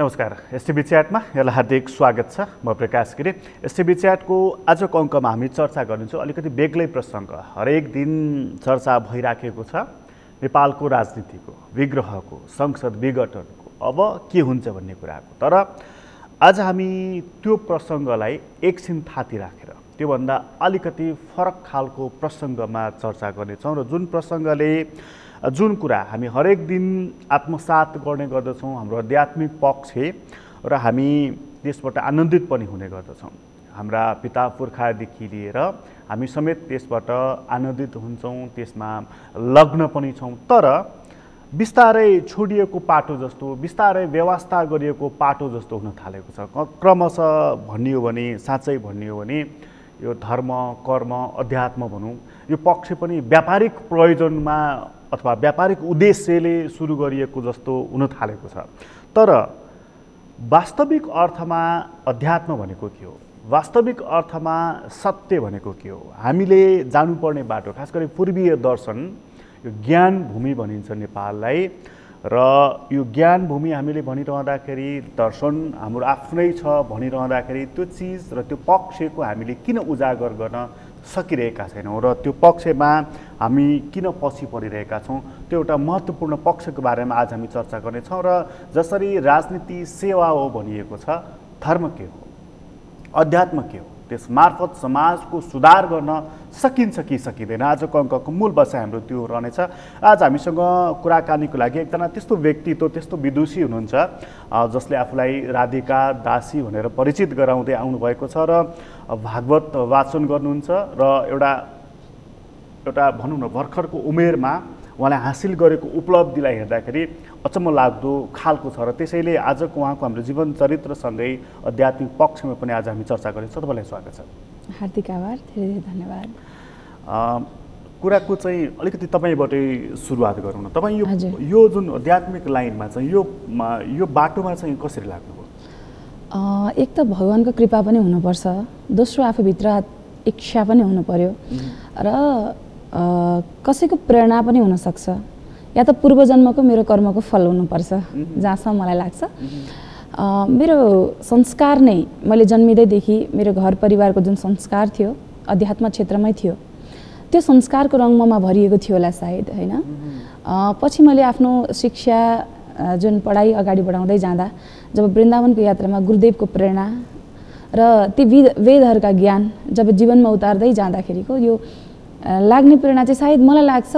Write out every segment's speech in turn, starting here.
नमस्कार। एसटिभी च्याटमा यहाँलाई हार्दिक स्वागत छ। म प्रकाश गिरी। एसटिभी च्याटको आजको अङ्कमा हामी चर्चा गर्नेछौँ अलिकति बेग्लै प्रसङ्ग। हरेक दिन चर्चा भइराखेको छ नेपालको राजनीतिको, विग्रहको, संसद विघटनको, अब के हुन्छ भन्ने कुराको। तर आज हामी त्यो प्रसङ्गलाई एकछिन थाती राखेर त्योभन्दा अलिकति फरक खालको प्रसङ्गमा चर्चा गर्नेछौँ र जुन कुरा हामी हरेक दिन आत्मसात गर्ने गर्दछौँ, हाम्रो आध्यात्मिक पक्ष र हामी त्यसबाट आनन्दित पनि हुने गर्दछौँ। हाम्रा पिता पुर्खादेखि लिएर हामी समेत त्यसबाट आनन्दित हुन्छौँ, त्यसमा लग्न पनि छौँ। तर बिस्तारै छोडिएको पाटो जस्तो, बिस्तारै व्यवस्था गरिएको पाटो जस्तो हुन थालेको छ। क्रमशः भन्ने हो भने, साँच्चै भन्ने हो भने यो धर्म, कर्म, अध्यात्म भनौँ, यो पक्ष पनि व्यापारिक प्रयोजनमा अथवा व्यापारिक उद्देश्यले सुरु गरिएको जस्तो हुन थालेको छ। तर वास्तविक अर्थमा अध्यात्म भनेको के हो? वास्तविक अर्थमा सत्य भनेको के हो? हामीले जानुपर्ने बाटो, खास गरी पूर्वीय दर्शन, यो ज्ञान भूमि भनिन्छ नेपाललाई। र यो ज्ञान भूमि हामीले भनिरहँदाखेरि, दर्शन हाम्रो आफ्नै छ भनिरहँदाखेरि त्यो चिज र त्यो पक्षको हामीले किन उजागर गर्न सकिरहेका छैनौँ र त्यो पक्षमा हामी किन पछि परिरहेका छौँ, त्यो एउटा महत्त्वपूर्ण पक्षको बारेमा आज हामी चर्चा गर्नेछौँ। र जसरी राजनीति सेवा हो भनिएको छ, धर्म के हो, अध्यात्म के हो, त्यस मार्फत समाजको सुधार गर्न सकिन्छ कि सकिँदैन, आजको अङ्कको मूल बसाइ हाम्रो त्यो रहनेछ। आज हामीसँग कुराकानीको लागि एकजना त्यस्तो व्यक्तित्व, त्यस्तो विदुषी हुनुहुन्छ जसले आफूलाई राधिका दासी भनेर परिचित गराउँदै आउनुभएको छ र भागवत वाचन गर्नुहुन्छ र एउटा भनौँ न भर्खरको उमेरमा उहाँले हासिल गरेको उपलब्धिलाई हेर्दाखेरि अचम्म लाग्दो खालको छ। र त्यसैले आजको उहाँको हाम्रो जीवन चरित्रसँगै आध्यात्मिक पक्षमा पनि आज हामी चर्चा गर्छौँ। तपाईँलाई स्वागत छ। हार्दिक आभार, धेरै धेरै धन्यवाद। कुराको चाहिँ अलिकति तपाईँबाटै सुरुवात गरौँ न। तपाईँ यो जुन आध्यात्मिक लाइनमा चाहिँ यो बाटोमा चाहिँ कसरी लाग्नुभयो? एक त भगवानको कृपा पनि हुनुपर्छ, दोस्रो आफूभित्र इच्छा पनि हुनु पर्यो र कसैको प्रेरणा पनि हुनसक्छ, या त पूर्वजन्मको मेरो कर्मको फल हुनुपर्छ, जहाँसम्म मलाई लाग्छ। मेरो संस्कार नै मैले जन्मिँदैदेखि मेरो घर परिवारको जुन संस्कार थियो अध्यात्म क्षेत्रमै थियो, त्यो संस्कारको रङ्गमा भरिएको थियो होला सायद, होइन? पछि मैले आफ्नो शिक्षा जुन पढाइ अगाडि बढाउँदै जाँदा जब वृन्दावनको यात्रामा गुरुदेवको प्रेरणा र ती वेदहरूका ज्ञान जब जीवनमा उतार्दै जाँदाखेरिको यो लाग्ने प्रेरणा चाहिँ सायद मलाई लाग्छ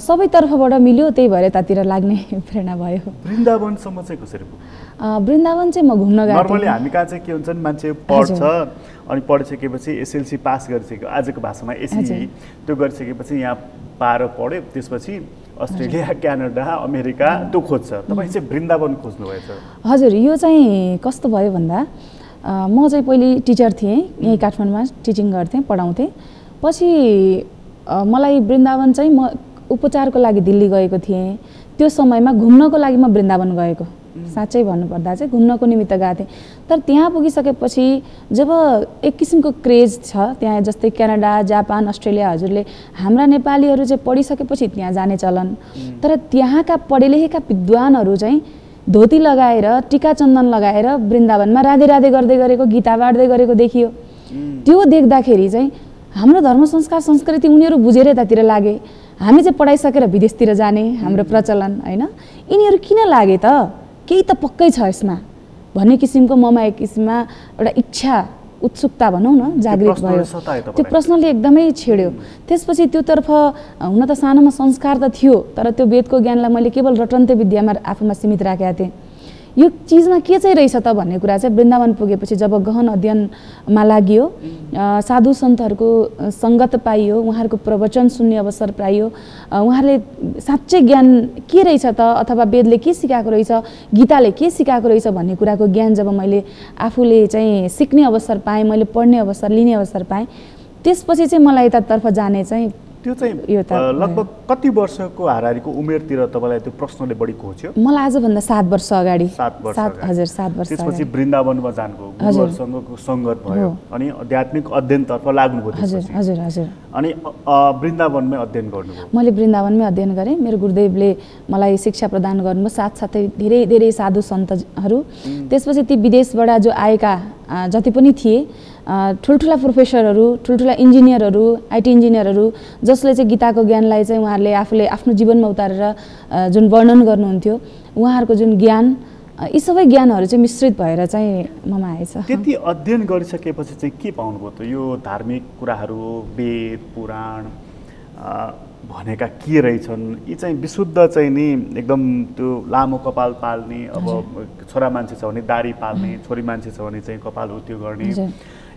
सबैतर्फबाट मिल्यो, त्यही भएर यतातिर लाग्ने प्रेरणा भयो। वृन्दावनसम्म चाहिँ कसरी पुग्यो? वृन्दावन चाहिँ म घुम्न गएको। नर्मली हामी कहाँ चाहिँ के हुन्छ नि, मान्छे पढ्छ अनि पढिसकेपछि एसएलसी पास गरिसक्यो, आजको भाषामा एसई, त्यो गरिसकेपछि यहाँ 12 पढ्यो, त्यसपछि अस्ट्रेलिया, क्यानाडा, अमेरिका त्यो खोज्छ। तपाईँ चाहिँ वृन्दावन खोज्नुभएछ? हजुर, यो चाहिँ कस्तो भयो भन्दा म चाहिँ पहिले टिचर थिएँ, यहीँ काठमाडौँमा टिचिङ गर्थेँ, पढाउँथेँ। पछि मलाई वृन्दावन चाहिँ म उपचारको लागि दिल्ली गएको थिएँ। त्यो समयमा घुम्नको लागि म वृन्दावन गएको, साँच्चै भन्नुपर्दा चाहिँ घुम्नको निमित्त गएको थिएँ। तर त्यहाँ पुगिसकेपछि जब एक किसिमको क्रेज छ त्यहाँ, जस्तै क्यानाडा, जापान, अस्ट्रेलिया, हजुरले हाम्रा नेपालीहरू चाहिँ पढिसकेपछि त्यहाँ जाने चलन। तर त्यहाँका पढेलेखेका विद्वानहरू चाहिँ धोती लगाएर, टिका चन्दन लगाएर वृन्दावनमा राधे राधे गर्दै गरेको, गीता बाँड्दै गरेको देखियो। त्यो देख्दाखेरि चाहिँ हाम्रो धर्म संस्कार संस्कृति उनीहरू बुझेर यतातिर लागे। हामी चाहिँ पढाइसकेर विदेशतिर जाने हाम्रो प्रचलन, होइन? यिनीहरू किन लागे त? केही त पक्कै छ यसमा भन्ने किसिमको ममा एक किसिममा एउटा इच्छा, उत्सुकता भनौँ न, जागृत भयो। त्यो प्रश्नले एकदमै छेड्यो। त्यसपछि त्योतर्फ हुन त सानोमा संस्कार त थियो, तर त्यो वेदको ज्ञानलाई मैले केवल रटन्ते विद्यामा आफूमा सीमित राखेका थिएँ। यो चिजमा के चाहिँ रहेछ त भन्ने कुरा चाहिँ वृन्दावन पुगेपछि जब गहन अध्ययनमा लागियो, साधु सन्तहरूको सङ्गत पाइयो, उहाँहरूको प्रवचन सुन्ने अवसर पाइयो, उहाँहरूले साँच्चै ज्ञान के रहेछ त, अथवा वेदले के सिकाएको रहेछ, गीताले के सिकाएको रहेछ भन्ने कुराको ज्ञान जब मैले आफूले चाहिँ सिक्ने अवसर पाएँ, मैले पढ्ने अवसर, लिने अवसर पाएँ, त्यसपछि चाहिँ मलाई यतातर्फ जाने चाहिँ त्यो चाहिँ लगभग कति वर्षको हाराहारीको उमेरतिर तपाईँलाई त्यो प्रश्नले बढी खोज्यो? मलाई आजभन्दा 7 वर्ष अगाडि। 7 वर्ष हजुर 7 वर्ष। त्यसपछि वृन्दावनमा जानुभयो, गुरुहरूसँगको सङ्गत भयो अनि आध्यात्मिक अध्ययनतर्फ लाग्नुभयो त्यसपछि। हजुर हजुर। अनि वृन्दावनमै अध्ययन गर्नुभयो? मैले वृन्दावनमै अध्ययन गरेँ। मेरो गुरुदेवले मलाई शिक्षा प्रदान गर्नुभयो, साथसाथै धेरै धेरै साधु सन्तहरू। त्यसपछि ती विदेशबाट जो आएका जति पनि थिए ठुल्ठुला प्रोफेसरहरू, ठुल्ठुला इन्जिनियरहरू, आइटी इन्जिनियरहरू, जसले चाहिँ गीताको ज्ञानलाई चाहिँ उहाँहरूले आफूले आफ्नो जीवनमा उतारेर जुन वर्णन गर्नुहुन्थ्यो, उहाँहरूको जुन ज्ञान, यी सबै ज्ञानहरू चाहिँ मिश्रित भएर चाहिँ ममा आएछ। त्यति अध्ययन गरिसकेपछि चाहिँ के पाउनुभयो त? यो धार्मिक कुराहरू, वेद पुराण भनेका के रहेछन्, यी चाहिँ विशुद्ध चाहिँ नि एकदम त्यो लामो कपाल पाल्ने, अब छोरा मान्छे छ भने दारी पाल्ने, छोरी मान्छे छ भने चाहिँ कपाल उत्यो गर्ने,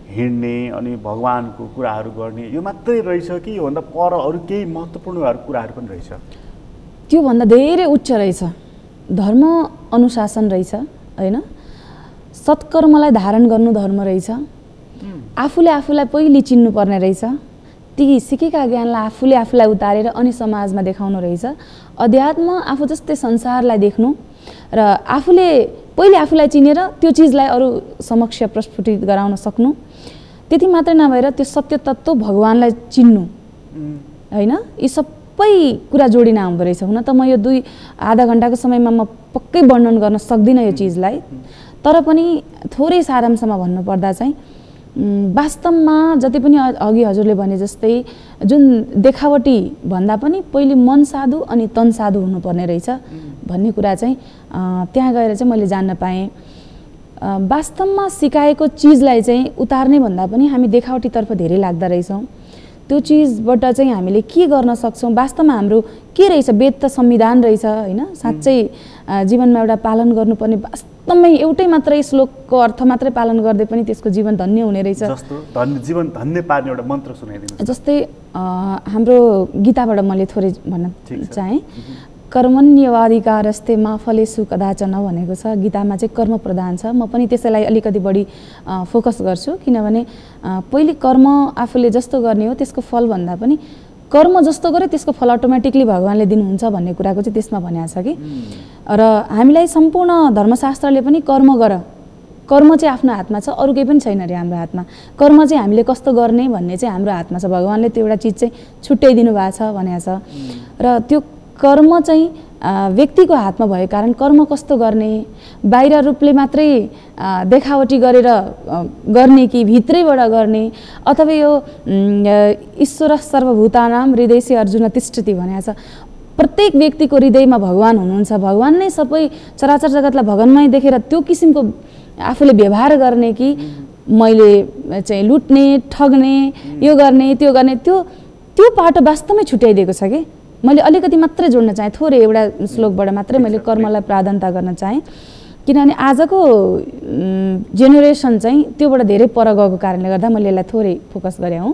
हिँड्ने अनि भगवानको कुराहरू गर्ने, यो मात्रै रहेछ कि योभन्दा पर अरू केही महत्त्वपूर्ण कुराहरू पनि रहेछ? त्योभन्दा धेरै उच्च रहेछ। धर्म अनुशासन रहेछ, होइन? सत्कर्मलाई धारण गर्नु धर्म रहेछ। आफूले आफूलाई पहिले चिन्नुपर्ने रहेछ। ती सिकेका ज्ञानलाई आफूले आफूलाई उतारेर अनि समाजमा देखाउनु रहेछ। अध्यात्म आफू जस्तै संसारलाई देख्नु र आफूले पहिले आफूलाई चिनेर त्यो चिजलाई अरू समक्ष प्रस्फुटित गराउन सक्नु। त्यति मात्रै नभएर त्यो सत्य तत्त्व भगवानलाई चिन्नु, होइन? यी सबै कुरा जोडिन आउँदो रहेछ। हुन त म यो आधा घन्टाको समयमा म पक्कै वर्णन गर्न सक्दिनँ यो चिजलाई, तर पनि थोरै सारांशमा भन्नुपर्दा चाहिँ वास्तवमा जति पनि अघि हजुरले भने जस्तै जुन देखावटी भन्दा पनि पहिले मन साधु अनि तन साधु हुनुपर्ने रहेछ भन्ने कुरा चाहिँ त्यहाँ गएर चाहिँ मैले जान्न पाएँ। वास्तवमा सिकाएको चिजलाई चाहिँ उतार्ने भन्दा पनि हामी देखावटीतर्फ धेरै लाग्दा रहेछौँ। त्यो चिजबाट चाहिँ हामीले के गर्न सक्छौँ, वास्तवमा हाम्रो के रहेछ? वेद त संविधान रहेछ, होइन? साँच्चै जीवनमा एउटा पालन गर्नुपर्ने, वास्तवमै एउटै मात्रै श्लोकको अर्थ मात्रै पालन गर्दै पनि त्यसको जीवन धन्य हुने रहेछ। जस्तो जीवन धन्य पार्ने एउटा मन्त्र सुनाइदिनु। जस्तै हाम्रो गीताबाट मैले थोरै भन्न चाहेँ। कर्मण्यवाधिकारस्ते मा फलेषु कदाचन भनेको छ। गीतामा चाहिँ कर्म प्रधान छ। म पनि त्यसैलाई अलिकति बढी फोकस गर्छु, किनभने पहिले कर्म आफूले जस्तो गर्ने हो त्यसको फल भन्दा पनि कर्म जस्तो गरे त्यसको फल अटोमेटिकली भगवानले दिनुहुन्छ भन्ने कुराको चाहिँ त्यसमा भनिएको छ कि। र हामीलाई सम्पूर्ण धर्मशास्त्रले पनि कर्म गर, कर्म चाहिँ आफ्नो हातमा छ, अरू केही पनि छैन अरे हाम्रो हातमा। कर्म चाहिँ हामीले कस्तो गर्ने भन्ने चाहिँ हाम्रो हातमा छ। भगवानले त्यो एउटा चिज चाहिँ छुट्याइदिनु भएको छ भनेको छ। र त्यो कर्म चाहिँ व्यक्तिको हातमा भएको कारण कर्म कस्तो गर्ने, बाहिर रूपले मात्रै देखावटी गरेर गर्ने कि भित्रैबाट गर्ने, अथवा यो ईश्वर सर्वभूतानां हृदयसे अर्जुन तिष्ठति भनेको छ। प्रत्येक व्यक्तिको हृदयमा भगवान हुनुहुन्छ। भगवान नै सबै चराचर जगतलाई भगवानमै देखेर त्यो किसिमको आफूले व्यवहार गर्ने कि मैले चाहिँ लुट्ने, ठग्ने, यो गर्ने, त्यो गर्ने, त्यो पाटो वास्तवमै छुट्याइदिएको छ कि। मैले अलिकति मात्रै जोड्न चाहेँ, थोरै एउटा श्लोकबाट मात्रै मैले कर्मलाई प्राधान्यता गर्न चाहेँ, किनभने आजको जेनेरेसन चाहिँ त्योबाट धेरै पर गएको कारणले गर्दा मैले यसलाई थोरै फोकस गरेँ हुँ।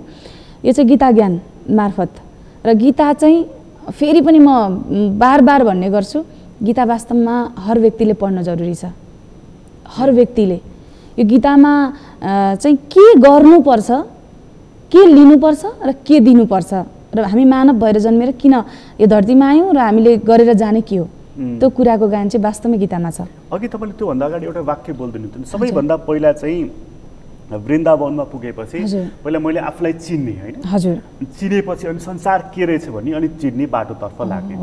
यो चाहिँ गीता ज्ञान मार्फत। र गीता चाहिँ फेरि पनि म बार बार भन्ने गर्छु, गीता वास्तवमा हर व्यक्तिले पढ्न जरुरी छ। हर व्यक्तिले यो गीतामा चाहिँ के गर्नुपर्छ, के लिनुपर्छ र के दिनुपर्छ, र हामी मानव भएर जन्मेर किन यो धरतीमा आयौँ र हामीले गरेर जाने के हो, त्यो कुराको ज्ञान चाहिँ वास्तवमै गीतामा छ। अघि तपाईँले त्योभन्दा अगाडि एउटा वाक्य बोल्दिनु थियो, सबैभन्दा पहिला चाहिँ वृन्दावनमा पुगेपछि पहिला मैले आफूलाई चिन्ने, होइन? हजुर। चिनेपछि अनि संसार के रहेछ भन्ने अनि चिन्ने बाटोतर्फ लाग्ने।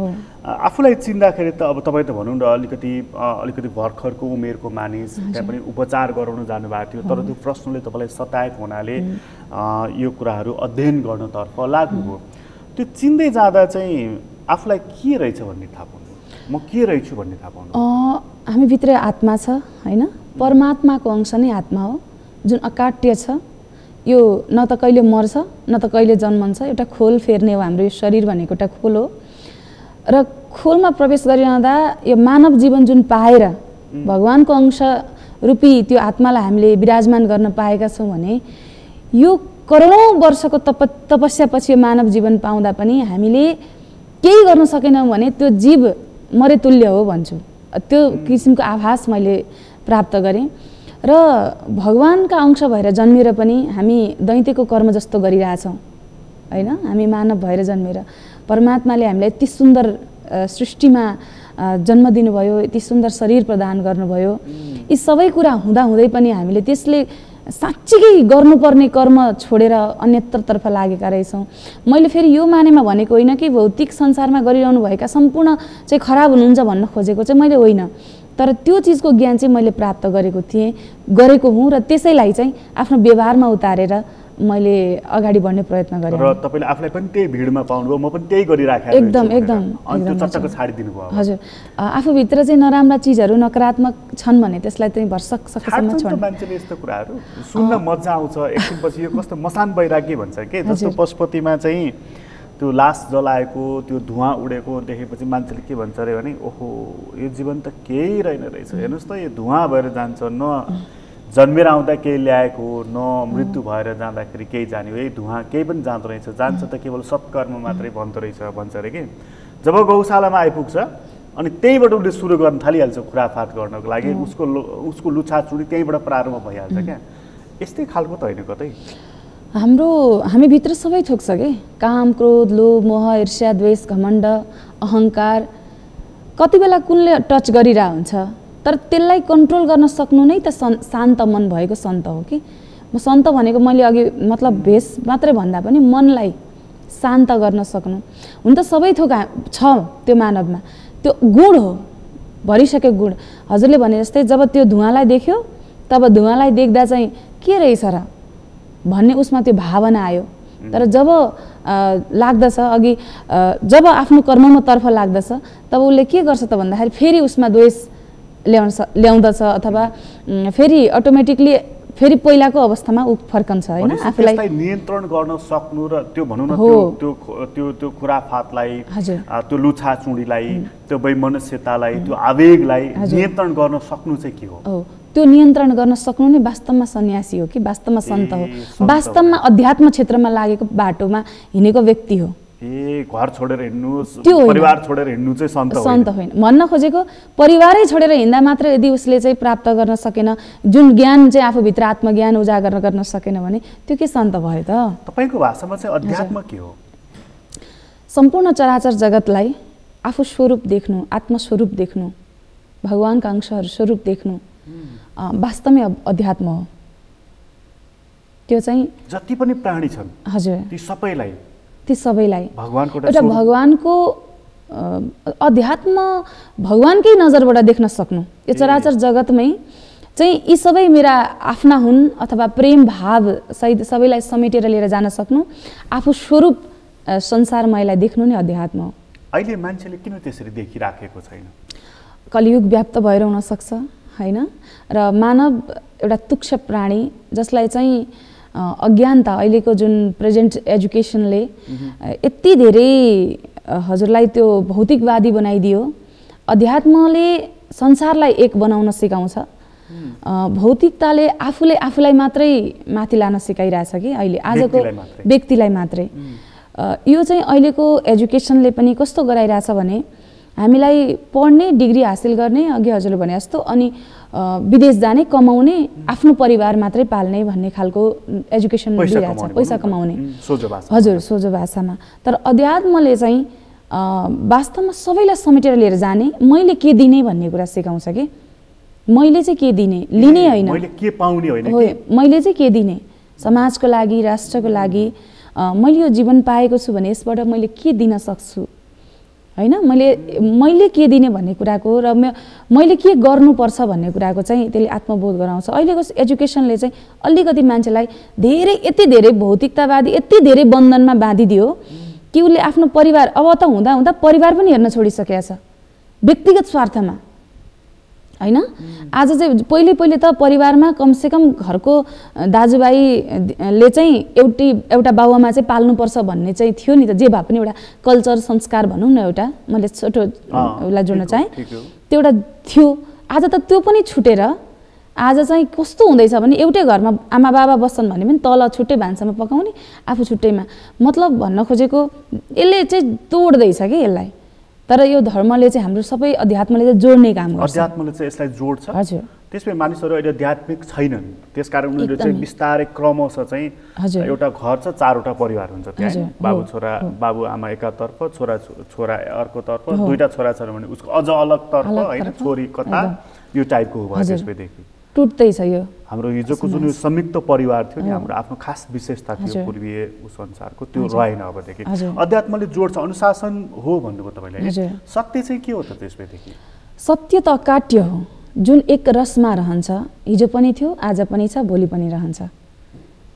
आफूलाई चिन्दाखेरि त अब तपाईँ त भनौँ न अलिकति भर्खरको उमेरको मानिस, त्यहाँ पनि उपचार गराउन जानुभएको थियो, तर त्यो प्रश्नले तपाईँलाई सताएको हुनाले यो कुराहरू अध्ययन गर्नतर्फ लाग्नुभयो। त्यो चिन्दै जाँदा चाहिँ आफूलाई के रहेछ भन्ने थाहा पाउनु, म के रहेछु भन्ने थाहा पाउनु। हामीभित्र आत्मा छ, होइन? परमात्माको अंश नै आत्मा हो, जुन अकाट्य छ। यो न त कहिले मर्छ न त कहिले जन्मन्छ। एउटा खोल फेर्ने हो हाम्रो यो शरीर भनेको, एउटा खोल हो। र खोलमा प्रवेश गरिरहँदा यो मानव जीवन जुन पाएर भगवानको अंश रूपी त्यो आत्मालाई हामीले विराजमान गर्न पाएका छौँ भने यो करोडौँ वर्षको तपस्यापछि मानव जीवन पाउँदा पनि हामीले केही गर्न सकेनौँ भने त्यो जीव मरेतुल्य हो भन्छु। त्यो किसिमको आभास मैले प्राप्त गरेँ। र भगवानका अंश भएर जन्मेर पनि हामी दैत्यको कर्म जस्तो गरिरहेछौँ, होइन, हामी मानव भएर जन्मेर परमात्माले हामीलाई यति सुन्दर सृष्टिमा जन्म दिनुभयो, यति सुन्दर शरीर प्रदान गर्नुभयो। यी सबै कुरा हुँदाहुँदै पनि हामीले त्यसले साँच्चीकै गर्नुपर्ने कर्म छोडेर अन्यत्रतर्फ लागेका रहेछौँ। मैले फेरि यो मानेमा भनेको होइन कि भौतिक संसारमा गरिरहनु भएका सम्पूर्ण चाहिँ खराब हुनुहुन्छ भन्न खोजेको चाहिँ मैले होइन, तर त्यो चिजको ज्ञान चाहिँ मैले प्राप्त गरेको हुँ र त्यसैलाई चाहिँ आफ्नो व्यवहारमा उतारेर मैले अगाडि बढ्ने प्रयत्न गरेँ। र तपाईले आफूलाई पनि त्यही भिडमा पाउनुभयो, म पनि त्यही गरिराखेँ एकदम एकदम त्यो चर्चाको छाडिदिनु भयो। हजुर, आफूभित्र चाहिँ नराम्रा चिजहरू नकारात्मक छन् भने त्यसलाई चाहिँ भरसकसम्म छोड्नु। मान्छेले यस्तो कुराहरू सुन्न मजा आउँछ, एकछिनपछि यो कस्तो मसान वैराग्य भन्छ के, जस्तो पशुपतिमा चाहिँ त्यो लास जलाएको त्यो धुवाँ उडेको देखेपछि मान्छेले के भन्छ अरे भने ओहो यो जीवन त केही रहेन रहेछ, हेर्नुहोस् त यो धुवाँ भएर जान्छ, न जन्मेर आउँदा केही ल्याएको न मृत्यु भएर जाँदाखेरि केही जाने हो, यही धुवाँ केही पनि जाँदो रहेछ, जान्छ त केवल सत्कर्म मात्रै भन्दो रहेछ भन्छ अरे कि। जब गौशालामा आइपुग्छ अनि त्यहीँबाट उसले सुरु गर्न थालिहाल्छ खुराफात गर्नको लागि, उसको लुछाचुडी त्यहीँबाट प्रारम्भ भइहाल्छ क्या। यस्तै खालको त होइन कतै हामीभित्र सबै थोक छ कि, काम क्रोध लोभ मोह ईर्ष्या द्वेष घमण्ड अहङ्कार कति बेला कुनले टच गरिरह हुन्छ, तर त्यसलाई कन्ट्रोल गर्न सक्नु नै त शान्त मन भएको सन्त हो कि। म सन्त भनेको मैले अघि मतलब भेष मात्रै भन्दा पनि मनलाई शान्त गर्न सक्नु। हुन त सबै थोक छ त्यो मानवमा, त्यो गुण हो, भरिसकेको गुण। हजुरले भने जस्तै जब त्यो धुवाँलाई देख्यो तब धुवाँलाई देख्दा चाहिँ के रहेछ र भन्ने उसमा त्यो भावना आयो। तर जब लाग्दछ अघि जब आफ्नो कर्ममा तर्फ लाग्दछ तब उसले के गर्छ त भन्दाखेरि फेरि उसमा द्वेष ल्याउँदछ अथवा फेरि अटोमेटिकली फेरि पहिलाको अवस्थामा ऊ फर्कन्छ होइन। आफूलाई नियन्त्रण गर्न सक्नु र त्यो भनौँ न त्यो खुराफातलाई त्यो लुछाचुडीलाई त्यो वैमनस्यतालाई त्यो आवेगलाई नियन्त्रण गर्न सक्नु चाहिँ के हो? त्यो नियन्त्रण गर्न सक्नु नै वास्तवमा सन्यासी हो कि वास्तवमा सन्त हो, वास्तवमा अध्यात्म क्षेत्रमा लागेको बाटोमा हिँडेको व्यक्ति हो। घर छोडेर हिँड्नु परिवार छोडेर हिँड्नु चाहिँ सन्त होइन। भन्न खोजेको परिवारै छोडेर हिँड्दा मात्र यदि उसले चाहिँ प्राप्त गर्न सकेन, जुन ज्ञान चाहिँ आफूभित्र आत्मज्ञान उजागर गर्न सकेन भने त्यो के सन्त भयो त? तपाईको भाषामा चाहिँ अध्यात्म के हो? सम्पूर्ण चराचर जगतलाई आफू स्वरूप देख्नु, आत्मस्वरूप देख्नु, भगवानका अंशहरू स्वरूप देख्नु वास्तवमै अध्यात्म हो। त्यो चाहिँ जति पनि प्राणी छन् हजुर ती सबैलाई एउटा भगवानको अध्यात्म भगवानकै नजरबाट देख्न सक्नु। यो चराचर जगतमै चाहिँ यी सबै मेरा आफ्ना हुन् अथवा प्रेम भाव सहित सबैलाई समेटेर लिएर जान सक्नु, आफू स्वरूप संसारमयलाई देख्नु नै अध्यात्म हो। अहिले मान्छेले किन त्यसरी देखिराखेको छैन? कलियुग व्याप्त भएर हुन सक्छ होइन, र मानव एउटा तुच्छ प्राणी जसलाई चाहिँ अज्ञानता अहिलेको जुन प्रेजेन्ट एजुकेसनले यति धेरै हजुरलाई त्यो भौतिकवादी बनाइदियो। अध्यात्मले संसारलाई एक बनाउन सिकाउँछ, भौतिकताले आफूलाई मात्रै माथि लान सिकाइरहेछ कि अहिले आजको व्यक्तिलाई मात्रै। यो चाहिँ अहिलेको एजुकेसनले पनि कस्तो गराइरहेछ भने हामीलाई पढ्ने डिग्री हासिल गर्ने अघि हजुरले भने जस्तो अनि विदेश जाने कमाउने आफ्नो परिवार मात्रै पाल्ने भन्ने खालको एजुकेसन दिइरहेछ, पैसा कमाउने हजुर सोझो भाषामा। तर अध्यात्मले चाहिँ वास्तवमा सबैलाई समेटेर लिएर जाने, मैले के दिने भन्ने कुरा सिकाउँछ कि। मैले चाहिँ के दिने लिने होइन, मैले चाहिँ के दिने समाजको लागि राष्ट्रको लागि मैले यो जीवन पाएको छु भने यसबाट मैले के दिन सक्छु होइन, मैले के दिने भन्ने कुराको र मैले के गर्नुपर्छ भन्ने कुराको चाहिँ त्यसले आत्मबोध गराउँछ। अहिलेको एजुकेसनले चाहिँ अलिकति मान्छेलाई यति धेरै भौतिकतावादी यति धेरै बन्धनमा बाँधिदियो कि उसले आफ्नो परिवार अब त हुँदा परिवार पनि हेर्न छोडिसकेको छ व्यक्तिगत स्वार्थमा होइन। आज चाहिँ पहिले त परिवारमा कमसेकम घरको दाजुभाइले चाहिँ एउटा बाबुआमा चाहिँ पाल्नुपर्छ भन्ने चाहिँ थियो नि त, जे भए पनि एउटा कल्चर संस्कार भनौँ न, एउटा मैले छोटो उसलाई जोड्न चाहेँ त्यो एउटा थियो। आज त त्यो पनि छुटेर आज चाहिँ कस्तो हुँदैछ भने एउटै घरमा आमा बाबा बस्छन् भने पनि तल छुट्टै भान्सामा पकाउने, आफू छुट्टैमा। मतलब भन्न खोजेको यसले चाहिँ तोड्दैछ कि यसलाई। तर यो धर्मले चाहिँ हाम्रो सबै अध्यात्मले चाहिँ जोड्ने काम गर्छ। अध्यात्मले चाहिँ यसलाई जोड्छ। हजुर, त्यसमै मानिसहरू अहिले आध्यात्मिक छैनन्, त्यसकारण उनीहरू चाहिँ बिस्तारै क्रमशः चाहिँ एउटा घर छ, 4वटा परिवार हुन्छ त्यहाँ, बाबु छोरा बाबु आमा एकातर्फ, छोरा छोरा अर्कोतर्फ, 2टा छोरा छन् भने उसको अझ अलगतर्फ होइन, छोरी कता, यो टाइपको हो भयो। त्यसपछि टुट्दैछ यो हाम्रो हिजोको जुन संयुक्त परिवार थियो नि, हाम्रो आफ्नो खास विशेषता थियो पूर्वीय संसारको, त्यो रहेन अबदेखि। अध्यात्मले जोड्छ, अनुशासन हो भन्नुभयो तपाईँले, सत्य चाहिँ के हो त त्यसपछि? सत्य त अकाट्य हो, जुन एक रसमा रहन्छ, हिजो पनि थियो, आज पनि छ, भोलि पनि रहन्छ।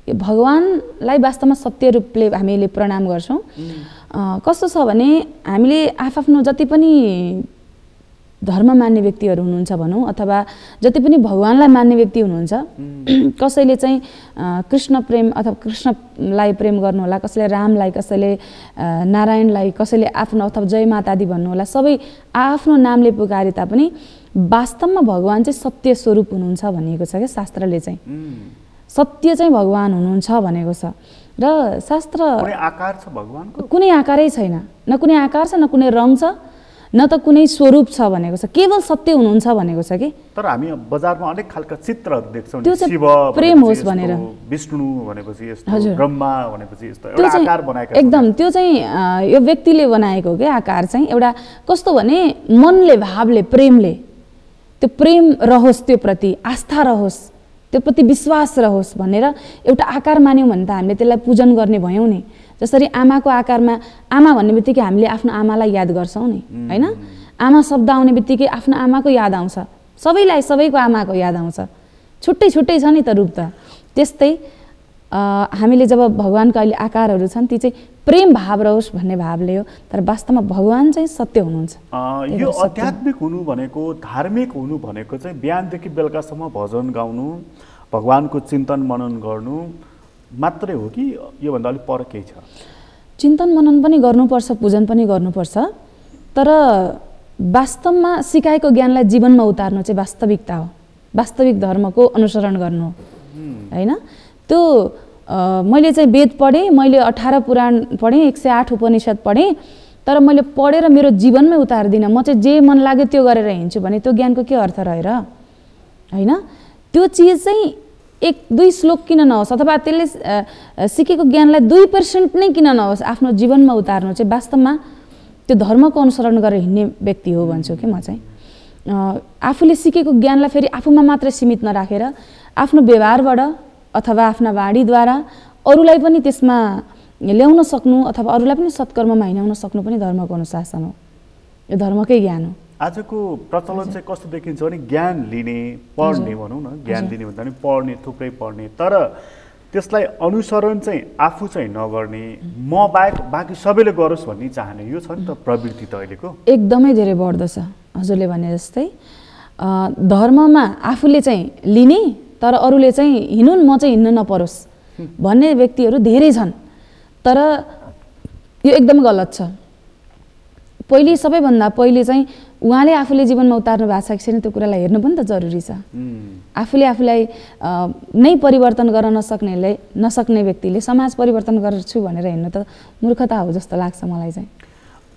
यो भगवानलाई वास्तवमा सत्य रूपले हामीले प्रणाम गर्छौँ। कस्तो छ भने हामीले आफ्नो जति पनि धर्म मान्ने व्यक्तिहरू हुनुहुन्छ भनौँ, अथवा जति पनि भगवानलाई मान्ने व्यक्ति हुनुहुन्छ, कसैले चाहिँ कृष्ण प्रेम अथवा कृष्णलाई प्रेम गर्नुहोला, कसैले रामलाई, कसैले नारायणलाई, कसैले आफ्नो अथवा जय मातादी भन्नुहोला, सबै आफ्नो नामले पुकारे तापनि वास्तवमा भगवान चाहिँ सत्य स्वरूप हुनुहुन्छ भनिएको छ क्या शास्त्रले चाहिँ। सत्य चाहिँ भगवान हुनुहुन्छ भनेको छ र शास्त्र कुनै आकार छ भगवानको? कुनै आकारै छैन, न कुनै आकार छ, न कुनै रङ छ, न त कुनै स्वरूप छ भनेको छ, केवल सत्य हुनुहुन्छ भनेको छ कि। तर हामी बजारमा अनेक खालका चित्रहरू देख्छौँ, त्यो चाहिँ शिव प्रेम होस् भनेर, विष्णु भनेपछि यस्तो, ब्रह्मा भनेपछि यस्तो एउटा आकार बनाएका एकदम त्यो चाहिँ यो व्यक्तिले बनाएको हो क्या आकार चाहिँ। एउटा कस्तो भने मनले, भावले, प्रेमले, त्यो प्रेम रहोस्, त्यो प्रति आस्था रहोस्, त्यो प्रति विश्वास रहोस् भनेर एउटा आकार मान्यौँ भने त हामीले त्यसलाई पूजन गर्ने भयौँ नि। जसरी आमाको आकारमा, आमा भन्ने बित्तिकै हामीले आफ्नो आमालाई याद गर्छौँ नि होइन, आमा शब्द आउने बित्तिकै आफ्नो आमाको याद आउँछ, सबैलाई सबैको आमाको याद आउँछ, छुट्टै छुट्टै छ नि त रूप त। त्यस्तै हामीले जब भगवानको अहिले आकारहरू छन्, ती चाहिँ प्रेम भाव रहोस् भन्ने भावले हो, तर वास्तवमा भगवान चाहिँ सत्य हुनुहुन्छ। यो आध्यात्मिक हुनु भनेको, धार्मिक हुनु भनेको चाहिँ बिहानदेखि बेलुकासम्म भजन गाउनु, भगवानको चिन्तन मनन गर्नु मात्रै हो कि योभन्दा अलिक पर केही छ? चिन्तन मनन पनि गर्नुपर्छ, पूजन पनि गर्नुपर्छ, तर वास्तवमा सिकाएको ज्ञानलाई जीवनमा उतार्नु चाहिँ वास्तविकता हो, वास्तविक धर्मको अनुसरण गर्नु होइन। त्यो मैले चाहिँ वेद पढेँ, मैले 18 पुराण पढेँ, 108 उपनिषद पढेँ, तर मैले पढेर मेरो जीवनमै उतार्दिनँ, म चाहिँ जे मन लाग्यो त्यो गरेर हिँड्छु भने त्यो ज्ञानको के अर्थ रहेर होइन। त्यो चिज चाहिँ 1-2 श्लोक किन नहोस्, अथवा त्यसले सिकेको ज्ञानलाई 2% नै किन नहोस्, आफ्नो जीवनमा उतार्नु चाहिँ वास्तवमा त्यो धर्मको अनुसरण गरेर हिँड्ने व्यक्ति हो भन्छु कि म चाहिँ। आफूले सिकेको ज्ञानलाई फेरि आफूमा मात्रै सीमित नराखेर आफ्नो व्यवहारबाट अथवा आफ्ना वाणीद्वारा अरूलाई पनि त्यसमा ल्याउन सक्नु, अथवा अरूलाई पनि सत्कर्ममा हिँडाउन सक्नु पनि धर्मको अनुशासन हो, यो धर्मकै ज्ञान हो। आजको प्रचलन चाहिँ कस्तो देखिन्छ भने ज्ञान लिने, पढ्ने भनौँ न, ज्ञान लिने भन्दा पनि पढ्ने, थुप्रै पढ्ने, तर त्यसलाई अनुसरण चाहिँ आफू चाहिँ नगर्ने, म बाहेक बाँकी सबैले गरोस् भन्ने चाहने, यो छ नि त प्रवृत्ति त अहिलेको एकदमै धेरै बढ्दो छ। हजुरले भने जस्तै धर्ममा आफूले चाहिँ लिने, तर अरूले चाहिँ हिँडुन्, म चाहिँ हिँड्न नपरोस् भन्ने व्यक्तिहरू धेरै छन्, तर यो एकदम गलत छ। पहिले सबैभन्दा पहिले चाहिँ उहाँले आफूले जीवनमा उतार्नु भएको छ कि छैन त्यो कुरालाई हेर्नु पनि त जरुरी छ। आफूले आफूलाई नै परिवर्तन गर्न नसक्ने व्यक्तिले समाज परिवर्तन गर्छु भनेर हिँड्नु त मूर्खता हो जस्तो लाग्छ मलाई चाहिँ।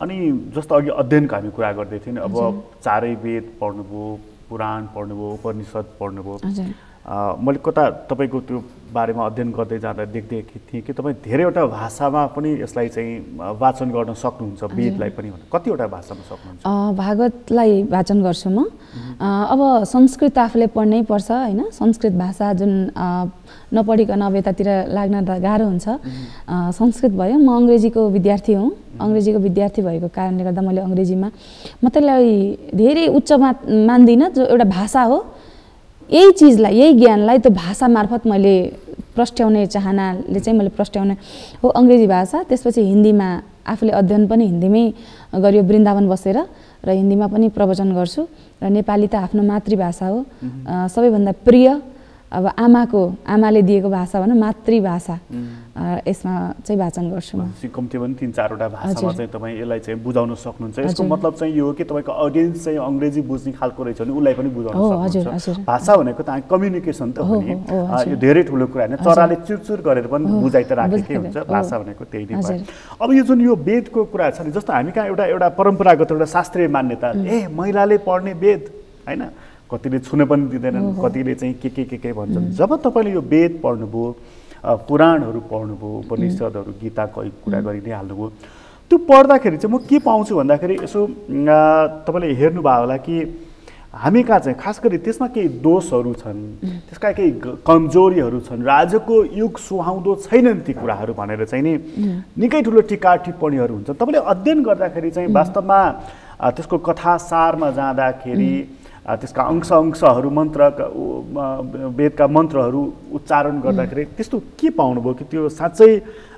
अनि जस्तो अघि अध्ययनको हामी कुरा गर्दै थियौँ नि, अब चारै वेद पढ्नुभयो, पुराण पढ्नुभयो, उपनिषद पढ्नुभयो, मैले कता तपाईँको त्यो बारेमा अध्ययन गर्दै जाँदा देख्दै थिएँ कि तपाईँ धेरैवटा भाषामा पनि यसलाई चाहिँ वाचन गर्न सक्नुहुन्छ, वेदलाई पनि। कतिवटा भाषामा सक्नुहुन्छ? भागवतलाई वाचन गर्छु म। अब संस्कृत आफूले पढ्नै पर्छ होइन, संस्कृत भाषा जुन नपढिकन अब यतातिर लाग्न त गाह्रो हुन्छ। संस्कृत भयो, म अङ्ग्रेजीको विद्यार्थी हुँ, अङ्ग्रेजीको विद्यार्थी भएको कारणले गर्दा मैले अङ्ग्रेजीमा, म त्यसलाई धेरै उच्च मान्दिनँ, जो एउटा भाषा हो, यही चिजलाई, यही ज्ञानलाई त्यो भाषा मार्फत मैले प्रस्ट्याउने चाहनाले चाहिँ मैले प्रस्ट्याउने हो अङ्ग्रेजी भाषा। त्यसपछि हिन्दीमा आफूले अध्ययन पनि हिन्दीमै गरियो, वृन्दावन बसेर, र हिन्दीमा पनि प्रवचन गर्छु। र नेपाली त आफ्नो मातृभाषा हो, सबैभन्दा प्रिय, अब आमाले दिएको भाषा भनौँ मातृभाषा, यसमा चाहिँ वाचन गर्छु म। कम्ती पनि 3-4वटा भाषामा चाहिँ तपाईँ यसलाई चाहिँ बुझाउन सक्नुहुन्छ। यसको मतलब चाहिँ यो हो कि तपाईँको अडियन्स चाहिँ अङ्ग्रेजी बुझ्ने खालको रहेछ भने उसलाई पनि बुझाउन सक्नुहुन्छ। भाषा भनेको त कम्युनिकेसन त हो नि, यो धेरै ठुलो कुरा होइन, चराले चुरचुर गरेर पनि बुझाइ त राखेकै हुन्छ, भाषा भनेको त्यही नै भयो। अब यो जुन यो वेदको कुरा छ नि, जस्तो हामी कहाँ एउटा परम्परागत एउटा शास्त्रीय मान्यता, महिलाले पढ्ने वेद होइन, कतिले छुन पनि दिँदैनन्, कतिले चाहिँ के भन्छन्। जब तपाईँले यो वेद पढ्नुभयो, पुराणहरू पढ्नुभयो, उपनिषदहरू, गीताको कुरा गरि नै हाल्नुभयो, त्यो पढ्दाखेरि चाहिँ म के पाउँछु भन्दाखेरि यसो तपाईँले हेर्नुभयो होला कि हामी कहाँ चाहिँ खास गरी त्यसमा केही दोषहरू छन्, त्यसका केही कमजोरीहरू छन्, राजको युग सुहाउँदो छैनन् ती कुराहरू भनेर चाहिँ नि निकै ठुलो टिका टिप्पणीहरू हुन्छ। तपाईँले अध्ययन गर्दाखेरि चाहिँ वास्तवमा त्यसको कथा सारमा जाँदाखेरि त्यसका अंशहरू मन्त्र वेदका मन्त्रहरू उच्चारण गर्दाखेरि त्यस्तो के पाउनुभयो कि त्यो साँच्चै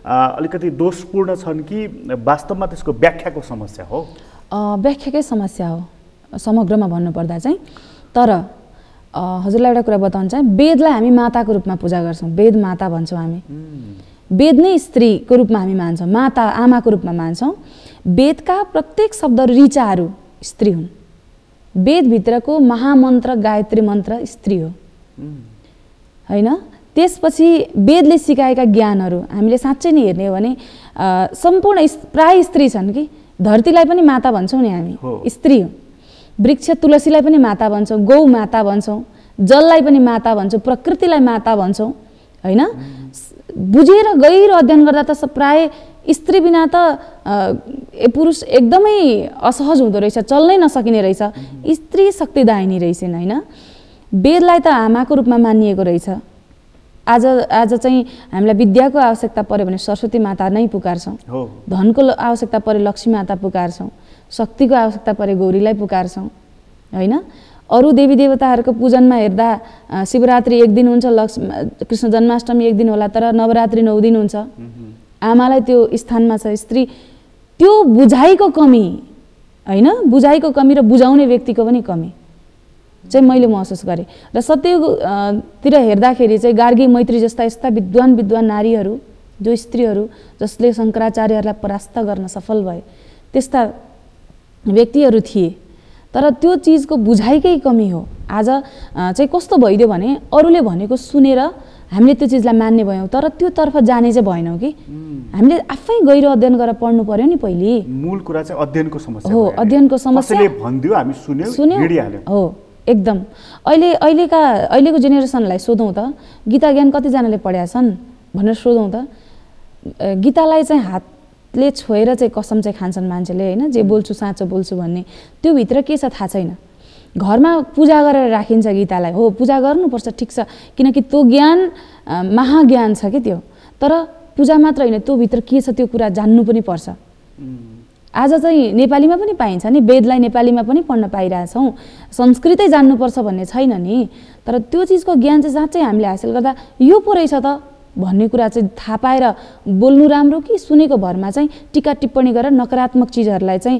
अलिकति दोषपूर्ण छन् कि वास्तवमा त्यसको व्याख्याको समस्या हो? व्याख्याकै समस्या हो समग्रमा भन्नुपर्दा चाहिँ। तर हजुरलाई एउटा कुरा बताउनु चाहिँ, वेदलाई हामी माताको रूपमा पूजा गर्छौँ, वेद माता भन्छौँ हामी। वेद नै स्त्रीको रूपमा हामी मान्छौँ, माता आमाको रूपमा मान्छौँ। वेदका प्रत्येक शब्दहरू ऋचाहरू स्त्री हुन्। वेदभित्रको महामन्त्र गायत्री मन्त्र स्त्री हो होइन। त्यसपछि वेदले सिकाएका ज्ञानहरू हामीले साँच्चै नै हेर्ने हो भने सम्पूर्ण प्राय स्त्री छन् कि। धरतीलाई पनि माता भन्छौँ नि हामी, स्त्री हो। वृक्ष तुलसीलाई पनि माता भन्छौँ, गौ माता भन्छौँ, जललाई पनि माता भन्छौँ, प्रकृतिलाई माता भन्छौँ होइन। बुझेर गहिरो अध्ययन गर्दा त प्राय स्त्री बिना त पुरुष एकदमै असहज हुँदो रहेछ, चल्नै नसकिने रहेछ। स्त्री शक्तिदायिनी रहेछन् होइन। वेदलाई त आमाको रूपमा मानिएको रहेछ। आज चाहिँ हामीलाई विद्याको आवश्यकता पर्यो भने सरस्वती माता नै पुकार्छौँ, धनको आवश्यकता पर्यो लक्ष्मी माता पुकार्छौँ, शक्तिको आवश्यकता पर्यो गौरीलाई पुकार्छौँ होइन। अरू देवी देवताहरूको पूजनमा हेर्दा शिवरात्रि 1 दिन हुन्छ, कृष्ण जन्माष्टमी 1 दिन होला, तर नवरात्रि 9 दिन हुन्छ। आमालाई त्यो स्थानमा छ। स्त्री त्यो बुझाइको कमी होइन, बुझाइको कमी र बुझाउने व्यक्तिको पनि कमी चाहिँ मैले महसुस गरेँ। र सत्ययुगतिर हेर्दाखेरि चाहिँ गार्गी मैत्री जस्ता यस्ता विद्वान नारीहरू, जो स्त्रीहरू जसले शङ्कराचार्यहरूलाई परास्त गर्न सफल भए, त्यस्ता व्यक्तिहरू थिए। तर त्यो चिजको बुझाइकै कमी हो। आज चाहिँ कस्तो भइदियो भने अरूले भनेको सुनेर हामीले त्यो चिजलाई मान्ने भयौँ, तर त्योतर्फ जाने चाहिँ भएनौँ कि। हामीले आफै गहिरो अध्ययन गरेर पढ्नु पर्यो नि पहिले। मूल कुरा चाहिँ अध्ययनको समस्या हो, अध्ययनको समस्या। कसैले भनिदियो हामी सुन्यौँ हो एकदम। अहिलेको जेनेरेसनलाई सोधौँ त गीता ज्ञान कतिजनाले पढेका छन् भनेर सोधौँ त। गीतालाई चाहिँ हातले छोएर चाहिँ कसम चाहिँ खान्छन् मान्छेले होइन, जे बोल्छु साँचो बोल्छु भन्ने। त्यो भित्र के छ थाहा छैन। घरमा पूजा गरेर राखिन्छ गीतालाई, हो पूजा गर्नुपर्छ ठिक छ, किनकि त्यो ज्ञान महाज्ञान छ कि त्यो। तर पूजा मात्र होइन, त्यो भित्र के छ त्यो कुरा जान्नु पनि पर्छ। आज चाहिँ नेपालीमा पनि पाइन्छ नि, वेदलाई नेपालीमा पनि पढ्न पाइरहेछौँ, संस्कृतै जान्नुपर्छ भन्ने छैन नि। तर त्यो चिजको ज्ञान चाहिँ साँच्चै हामीले हासिल गर्दा यो पो रहेछ त भन्ने कुरा चाहिँ थाहा पाएर बोल्नु राम्रो कि सुनेको भरमा चाहिँ टिका टिप्पणी गरेर नकारात्मक चिजहरूलाई चाहिँ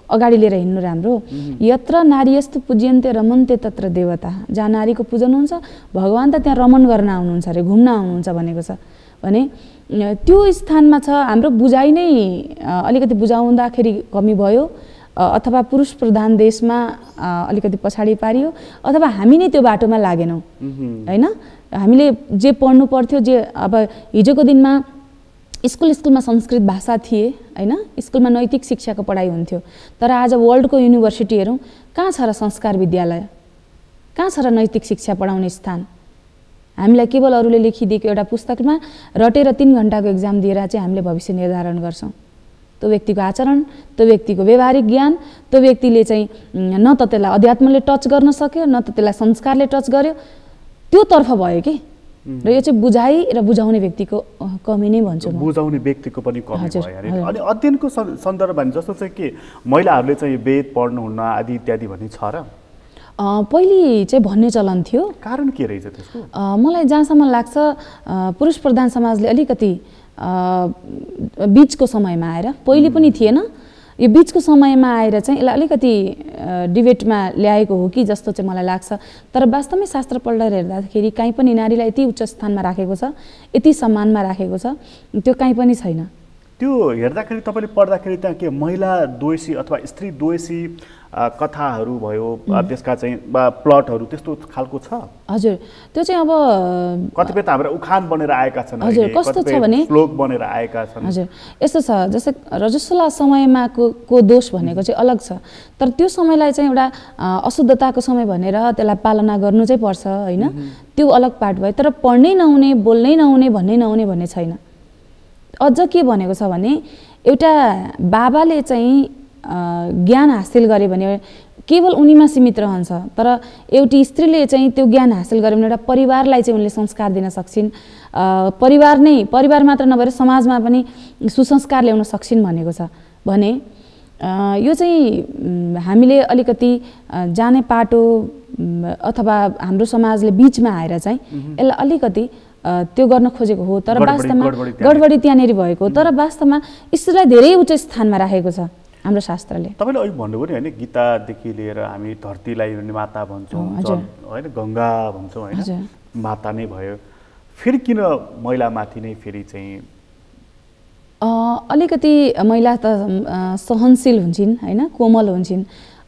अगाडि लिएर हिँड्नु राम्रो। यत्र नारीयस्तु पूज्यन्ते रमन्ते तत्र देवता। जहाँ नारीको पूजन हुन्छ भगवान् त त्यहाँ रमन गर्न आउनुहुन्छ अरे, घुम्न आउनुहुन्छ भनेको छ भने त्यो स्थानमा छ। हाम्रो बुझाइ नै अलिकति बुझाउँदाखेरि कमी भयो, अथवा पुरुष प्रधान देशमा अलिकति पछाडि पारियो, अथवा हामी नै त्यो बाटोमा लागेनौँ होइन। हामीले जे पढ्नु पर्थ्यो, जे अब हिजोको दिनमा स्कुलमा संस्कृत भाषा थिए होइन, स्कुलमा नैतिक शिक्षाको पढाइ हुन्थ्यो। तर आज वर्ल्डको युनिभर्सिटी हेरौँ, कहाँ छ र संस्कार विद्यालय, कहाँ छ र नैतिक शिक्षा पढाउने स्थान। हामीलाई केवल अरूले लेखिदिएको एउटा पुस्तकमा रटेर 3 घण्टाको एक्जाम दिएर चाहिँ हामीले भविष्य निर्धारण गर्छौँ। त्यो व्यक्तिको आचरण, त्यो व्यक्तिको व्यवहारिक ज्ञान, त्यो व्यक्तिले चाहिँ न त त्यसलाई अध्यात्मले टच गर्न सक्यो, न त त्यसलाई संस्कारले टच गर्यो, त्यो तर्फ भयो कि। र यो चाहिँ बुझाइ र बुझाउने व्यक्तिको कमी नै भन्छु म। बुझाउने व्यक्तिको पनि कमी भयो। अनि अध्ययनको सन्दर्भमा जस्तो चाहिँ के महिलाहरूले चाहिँ वेद पढ्नुहुन्न आदि इत्यादि भन्ने छ र? पहिले चाहिँ भन्ने चलन थियो। कारण के रहेछ त्यसको? मलाई जहाँसम्म लाग्छ पुरुष प्रधान समाजले अलिकति बिचको समयमा आएर, पहिले पनि थिएन, यो बिचको समयमा आएर चाहिँ यसलाई अलिकति डिबेटमा ल्याएको हो कि जस्तो चाहिँ मलाई लाग्छ। तर वास्तवमै शास्त्र पढेर हेर्दाखेरि कहीँ पनि नारीलाई यति उच्च स्थानमा राखेको छ, यति सम्मानमा राखेको छ, त्यो कहीँ पनि छैन। त्यो हेर्दाखेरि तपाईँले पढ्दाखेरि त्यहाँ के महिला द्वेषी अथवा स्त्री द्वेषी कथाहरू भयो त्यसका चाहिँ प्लटहरू त्यस्तो खालको छ? हजुर, त्यो चाहिँ अब कतिपय त हाम्रो उखान बनेर आएका छन्, हजुर कस्तो छ भने श्लोक बनेर आएका छन्। हजुर यस्तो छ, जस्तै रजस्वला समयमा को दोष भनेको चाहिँ अलग छ, तर त्यो समयलाई चाहिँ एउटा अशुद्धताको समय भनेर त्यसलाई पालना गर्नु चाहिँ पर्छ होइन, त्यो अलग पार्ट भयो। तर पढ्नै नहुने, बोल्नै नहुने, भन्नै नहुने भन्ने छैन। अझ के भनेको छ भने एउटा बाबाले चाहिँ ज्ञान हासिल गरे भने केवल उनीमा सीमित रहन्छ, तर एउटी स्त्रीले चाहिँ त्यो ज्ञान हासिल गरे भने एउटा परिवारलाई चाहिँ उनले संस्कार दिन सक्छिन्। परिवार मात्र नभएर समाजमा पनि सुसंस्कार ल्याउन सक्छिन् भनेको छ भने यो चाहिँ हामीले अलिकति जाने पाटो अथवा हाम्रो समाजले बीचमा आएर चाहिँ यसलाई अलिकति त्यो गर्न खोजेको हो, तर वास्तवमा गडबडी त्यहाँनिर भएको, तर वास्तवमा स्त्रीलाई धेरै उच्च स्थानमा राखेको छ हाम्रो शास्त्रले। तपाईँले अहिले भन्नुभयो नि होइन, गीतादेखि लिएर हामी धरतीलाई माता भन्छौँ होइन, गङ्गा भन्छौँ होइन, माता नै भयो, फेरि किन महिलामाथि नै फेरि चाहिँ अलिकति महिला त सहनशील हुन्छन् होइन, कोमल हुन्छन्,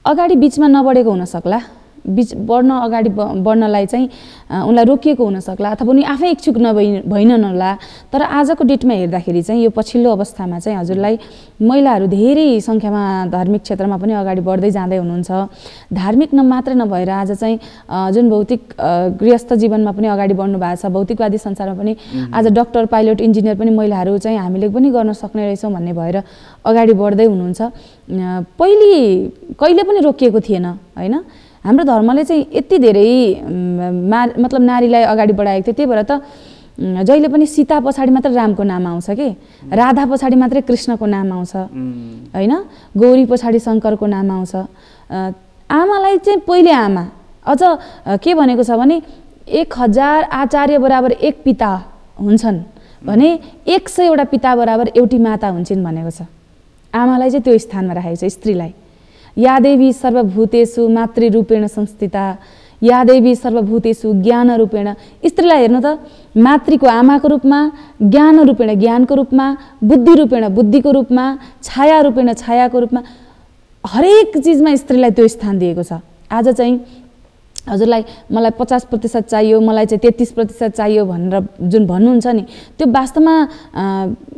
अगाडि बिचमा नबढेको हुन सक्ला, अगाडि बढ्नलाई चाहिँ उनलाई रोकिएको हुन सक्ला, अथवा उनी आफै इच्छुक भइनन् होला। तर आजको डेटमा हेर्दाखेरि चाहिँ यो पछिल्लो अवस्थामा चाहिँ हजुरलाई महिलाहरू धेरै सङ्ख्यामा धार्मिक क्षेत्रमा पनि अगाडि बढ्दै जाँदै हुनुहुन्छ। धार्मिक मात्रै नभएर आज चाहिँ जुन भौतिक गृहस्थ जीवनमा पनि अगाडि बढ्नु भएको छ, भौतिकवादी संसारमा पनि आज डक्टर, पाइलट, इन्जिनियर पनि महिलाहरू चाहिँ हामीले पनि गर्न सक्ने रहेछौँ भन्ने भएर अगाडि बढ्दै हुनुहुन्छ। कहिले पनि रोकिएको थिएन होइन, हाम्रो धर्मले चाहिँ यति धेरै मतलब नारीलाई अगाडि बढाएको थियो। त्यही भएर त जहिले पनि सीता पछाडि मात्र रामको नाम आउँछ कि, राधा पछाडि मात्रै कृष्णको नाम आउँछ होइन, गौरी पछाडि शङ्करको नाम आउँछ। आमालाई चाहिँ पहिले आमा, अझ के भनेको छ भने 1000 आचार्य बराबर एक पिता हुन्छन् भने 100वटा पिता बराबर एउटी माता हुन्छन् भनेको छ। आमालाई चाहिँ त्यो स्थानमा राखेको छ स्त्रीलाई। या देवी सर्वभूतेषु मातृरूपेण संस्थिता, या देवी सर्वभूतेषु ज्ञान रूपेण। स्त्रीलाई हेर्नु त मातृको आमाको रूपमा, ज्ञान रूपेण ज्ञानको रूपमा, बुद्धि रूपेण बुद्धिको रूपमा, छाया रूपेण छायाको रूपमा, हरेक चिजमा स्त्रीलाई त्यो स्थान दिएको छ। आज चाहिँ हजुरलाई मलाई 50% चाहियो, मलाई चाहिँ 33% चाहियो भनेर जुन भन्नुहुन्छ नि, त्यो वास्तवमा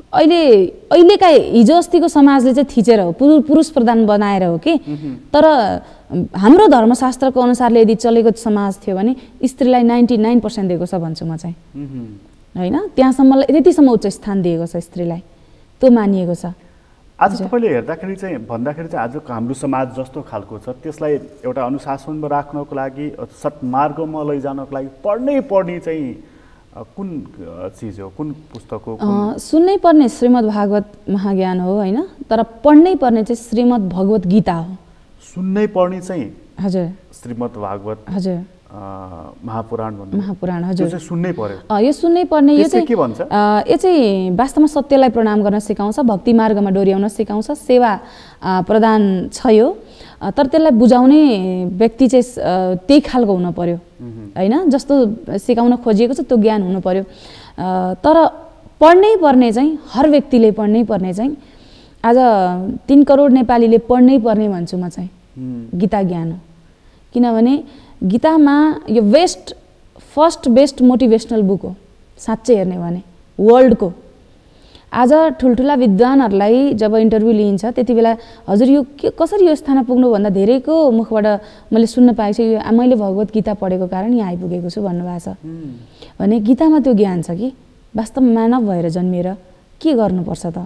अहिलेका हिजो अस्तिको समाजले चाहिँ थिचेर हो, पुरुष प्रधान बनाएर हो कि। तर हाम्रो धर्मशास्त्रको अनुसारले यदि चलेको समाज थियो भने स्त्रीलाई 99% दिएको छ भन्छु म चाहिँ होइन, त्यहाँसम्म त्यतिसम्म उच्च स्थान दिएको छ स्त्रीलाई, त्यो मानिएको छ। आज तपाईँले हेर्दाखेरि चाहिँ भन्दाखेरि चाहिँ आजको हाम्रो समाज जस्तो खालको छ, त्यसलाई एउटा अनुशासनमा राख्नको लागि, सत्मार्गमा लैजानको लागि पढ्नै चाहिँ कुन चिज हो, कुन पुस्तक हो? सुन्नै पर्ने श्रीमद् भागवत महाज्ञान हो होइन, तर पढ्नै पर्ने चाहिँ श्रीमद् भगवत गीता हो। सुन्नै पर्ने चाहिँ हजुर श्रीमद् भागवत हजुर महापुराण हजुर, यो सुन्नै पर्यो। यो सुन्नै पर्ने, यो चाहिँ के भन्छ? यो चाहिँ वास्तवमा सत्यलाई प्रणाम गर्न सिकाउँछ, भक्ति मार्गमा डोर्याउन सिकाउँछ, सेवा प्रदान छ यो। तर त्यसलाई बुझाउने व्यक्ति चाहिँ त्यही खालको हुनु पर्यो होइन, जस्तो सिकाउन खोजिएको छ त्यो ज्ञान हुनु पर्यो। तर पढ्नै पर्ने चाहिँ हर व्यक्तिले पढ्नै पर्ने चाहिँ आज 3 करोड नेपालीले पढ्नै पर्ने भन्छु म चाहिँ गीता ज्ञान हो। किनभने गीतामा यो फर्स्ट बेस्ट मोटिभेसनल बुक हो साँच्चै हेर्ने भने वर्ल्डको। आज ठुल्ठुला विद्वानहरूलाई जब इन्टरभ्यू लिइन्छ त्यति बेला हजुर यो कसरी यो स्थानमा पुग्नुभन्दा धेरैको मुखबाट मैले सुन्न पाएको छु, यो मैले भगवत गीता पढेको कारण यहाँ आइपुगेको छु भन्नुभएको छ। भने गीतामा त्यो ज्ञान छ कि वास्तवमा मानव भएर जन्मिएर के गर्नुपर्छ त,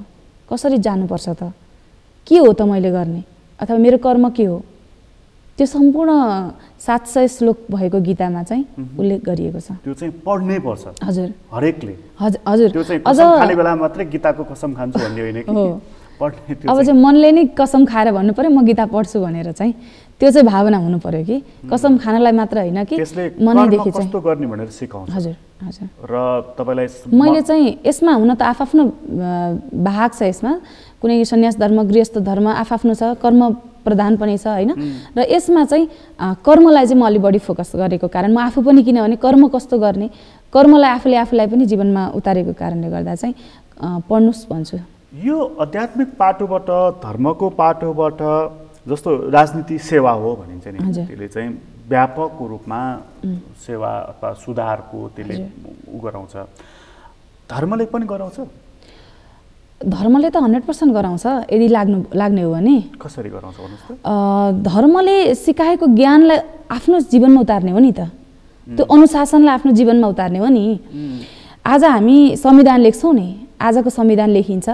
कसरी जानुपर्छ त, के हो त मैले गर्ने, अथवा मेरो कर्म के हो, त्यो सम्पूर्ण 700 श्लोक भएको गीतामा चाहिँ उल्लेख गरिएको छ। त्यो चाहिँ पढ्नै पर्छ हजुर, हरेकले। हजुर त्यो चाहिँ कसम खाने बेला मात्रै गीताको कसम खान्छु भन्ने होइन कि पढ्ने। अब चाहिँ मनले नै कसम खाएर भन्नु पर्यो म गीता पढ्छु भनेर चाहिँ त्यो चाहिँ भावना हुनु पर्यो कि कसम खानलाई मात्र होइन कि मनैदेखि चाहिँ कस्तो गर्ने भनेर सिकाउँछ। हजुर हजुर। र तपाईलाई मैले चाहिँ यसमा हुन त आफ्नो भाग छ, यसमा कुनै सन्यास धर्म, गृहस्थ धर्म आफ्नो छ, कर्म प्रधान पनि छ होइन। र यसमा चाहिँ कर्मलाई चाहिँ म अलि बढी फोकस गरेको कारण म आफू पनि, किनभने कर्म कस्तो गर्ने, कर्मलाई आफूलाई पनि जीवनमा उतारेको कारणले गर्दा चाहिँ पढ्नुस् भन्छु। यो आध्यात्मिक पाटोबाट, धर्मको पाटोबाट जस्तो राजनीति सेवा हो भनिन्छ नि, त्यसले चाहिँ व्यापक रूपमा सेवा अथवा सुधारको त्यसले गराउँछ। धर्मले पनि गराउँछ? धर्मले त 100% गराउँछ यदि लाग्ने हो भने। कसरी गराउँछ भन्नुहोस् त? धर्मले सिकाएको ज्ञानलाई आफ्नो जीवनमा उतार्ने हो नि त, त्यो अनुशासनलाई आफ्नो जीवनमा उतार्ने हो नि। आज हामी संविधान लेख्छौँ नि, आजको संविधान लेखिन्छ,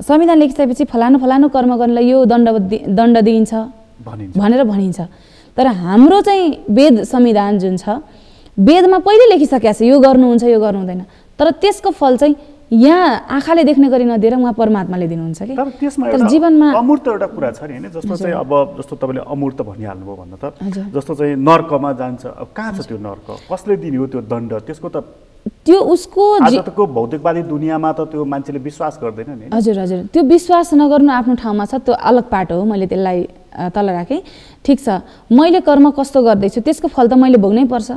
संविधान लेखिसकेपछि फलानु फलानु कर्म गर्नलाई यो दण्ड दिइन्छ भनेर भनिन्छ। तर हाम्रो चाहिँ वेद संविधान जुन छ, वेदमा पहिले लेखिसकेको छ यो गर्नुहुन्छ यो गर्नु हुँदैन, तर त्यसको फल चाहिँ यहाँ आँखाले देख्ने गरी नदिएर उहाँ परमात्माले दिनुहुन्छ कि। तर त्यसमा एउटा जीवनमा अमूर्त एउटा कुरा छ नि हैन, जस्तो चाहिँ अब जस्तो तपाईले अमूर्त भनिहाल्नु भयो भन्दा त, जस्तो चाहिँ नर्कमा जान्छ, अब कहाँ छ त्यो नर्क, कसले दिने हो त्यो दण्ड, त्यसको त त्यो उसको आजको भौतिकवादी दुनियाँमा त त्यो मान्छेले विश्वास गर्दैन नि। हजुर हजुर, त्यो विश्वास नगर्नु आफ्नो ठाउँमा छ, त्यो अलग पाटो हो, मैले त्यसलाई तल राखेँ। ठिक छ, मैले कर्म कस्तो गर्दैछु त्यसको फल त मैले भोग्नै पर्छ,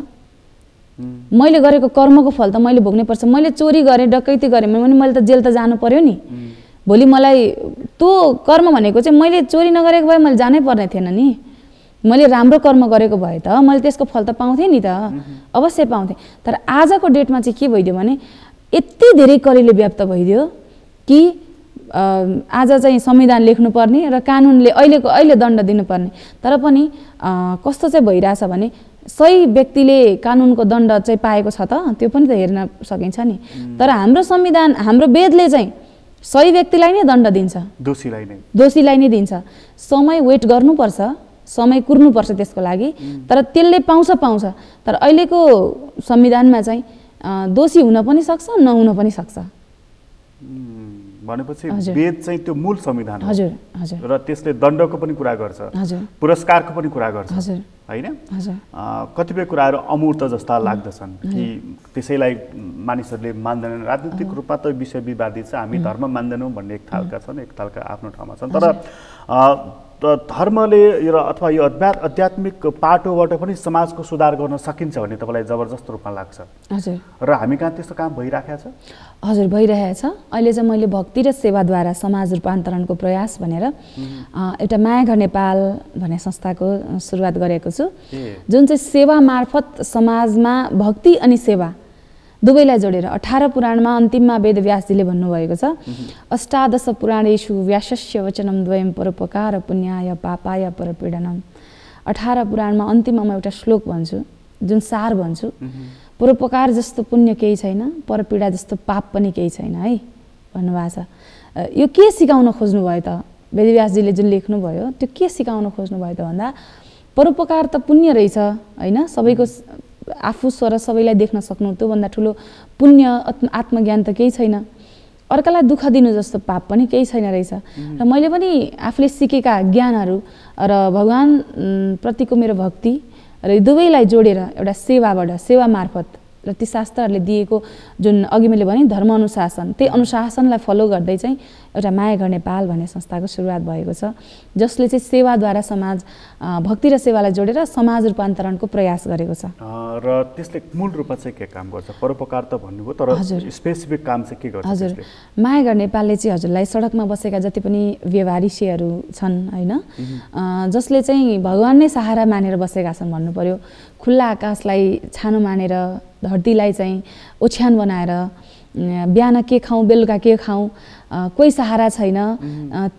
मैले गरेको कर्मको फल त मैले भोग्नै पर्छ। मैले चोरी गरेँ, डकैती गरेँ भने मैले त जेल त जानु पर्यो नि। भोलि मलाई त्यो कर्म भनेको चाहिँ मैले चोरी नगरेको भए मैले जानै पर्ने थिएन नि, मैले राम्रो कर्म गरेको भए त मैले त्यसको फल त पाउँथेँ नि त, अवश्य पाउँथेँ। तर आजको डेटमा चाहिँ के भइदियो भने यति धेरै कलिले व्याप्त भइदियो कि आज चाहिँ संविधान लेख्नुपर्ने र कानुनले अहिले दण्ड दिनुपर्ने, तर पनि कस्तो चाहिँ भइरहेछ भने सही व्यक्तिले कानुनको दण्ड चाहिँ पाएको छ त, त्यो पनि त हेर्न सकिन्छ नि। तर हाम्रो संविधान, हाम्रो वेदले चाहिँ सही व्यक्तिलाई नै दण्ड दिन्छ, दोषीलाई नै दिन्छ। समय वेट गर्नुपर्छ, समय कुर्नुपर्छ त्यसको लागि, तर त्यसले पाउँछ। तर अहिलेको संविधानमा चाहिँ दोषी हुन पनि सक्छ, नहुन पनि सक्छ। भनेपछि वेद चाहिँ त्यो मूल संविधान हो। हजुर हजुर, र त्यसले दण्डको पनि कुरा गर्छ, पुरस्कारको पनि कुरा गर्छ हैन। कतिपय कुराहरू अमूर्त जस्ता लाग्दछन् कि त्यसैलाई मानिसहरूले मान्दैनन्। राजनीतिक रूपमा त विषय विवादित छ, हामी धर्म मान्दैनौँ भन्ने एक खालका छन्, एक खालका आफ्नो ठाउँमा छन्। तर धर्मले अथवा यो आध्यात्मिक पाटोबाट पनि समाजको सुधार गर्न सकिन्छ भन्ने तपाईँलाई जबरजस्त रूपमा लाग्छ? हजुर। र हामी कहाँ त्यस्तो काम भइराखेको छ? हजुर, भइरहेछ। अहिले चाहिँ मैले भक्ति र सेवाद्वारा समाज रूपान्तरणको प्रयास भनेर एउटा माया घर नेपाल भन्ने संस्थाको सुरुवात गरेको छु, जुन चाहिँ सेवा मार्फत समाजमा भक्ति अनि सेवा दुवैलाई जोडेर 18 पुराणमा अन्तिममा वेदव्यासजीले भन्नुभएको छ, अष्टादश पुराणेषु व्यासस्य वचनम द्वयम परोपकार पुण्याय पापाय परपीडनम। 18 पुराणमा अन्तिममा म एउटा श्लोक भन्छु, जुन सार भन्छु, परोपकार जस्तो पुण्य केही छैन, परपीडा जस्तो पाप पनि केही छैन है भन्नुभएको छ। यो के सिकाउन खोज्नुभयो त वेदव्यासजीले जुन लेख्नुभयो, त्यो के सिकाउन खोज्नुभयो त भन्दा परोपकार त पुण्य रहेछ हैन, सबैको आफू स्वर सबैलाई देख्न सक्नु त्योभन्दा ठुलो पुण्य आत्मज्ञान त केही छैन, अर्कालाई दुःख दिनु जस्तो पाप पनि केही छैन रहेछ। र मैले पनि आफूले सिकेका ज्ञानहरू र भगवान प्रतिको मेरो भक्ति र यी दुवैलाई जोडेर एउटा सेवा मार्फत र ती शास्त्रहरूले दिएको जुन अघि मैले भने धर्म अनुशासन, त्यही अनुशासनलाई फलो गर्दै चाहिँ एउटा माया घर नेपाल भन्ने संस्थाको सुरुवात भएको छ, जसले चाहिँ सेवाद्वारा समाज भक्ति र सेवालाई जोडेर समाज रूपान्तरणको प्रयास गरेको छ। र त्यसले मूल रूपमा चाहिँ के काम गर्छ? परोपकार त भन्नुभयो, तर स्पेसिफिक काम चाहिँ के गर्छ? हजुर, माया घर नेपालले चाहिँ हजुरलाई सडकमा बसेका जति पनि व्यवहारिसीहरू छन् हैन, जसले चाहिँ भगवान नै सहारा मानेर बसेका छन् भन्नु पर्यो, खुल्ला आकाशलाई छानो मानेर धरतीलाई चाहिँ ओछ्यान बनाएर बिहान के खाउँ बेलुका के खाउँ कोही सहारा छैन,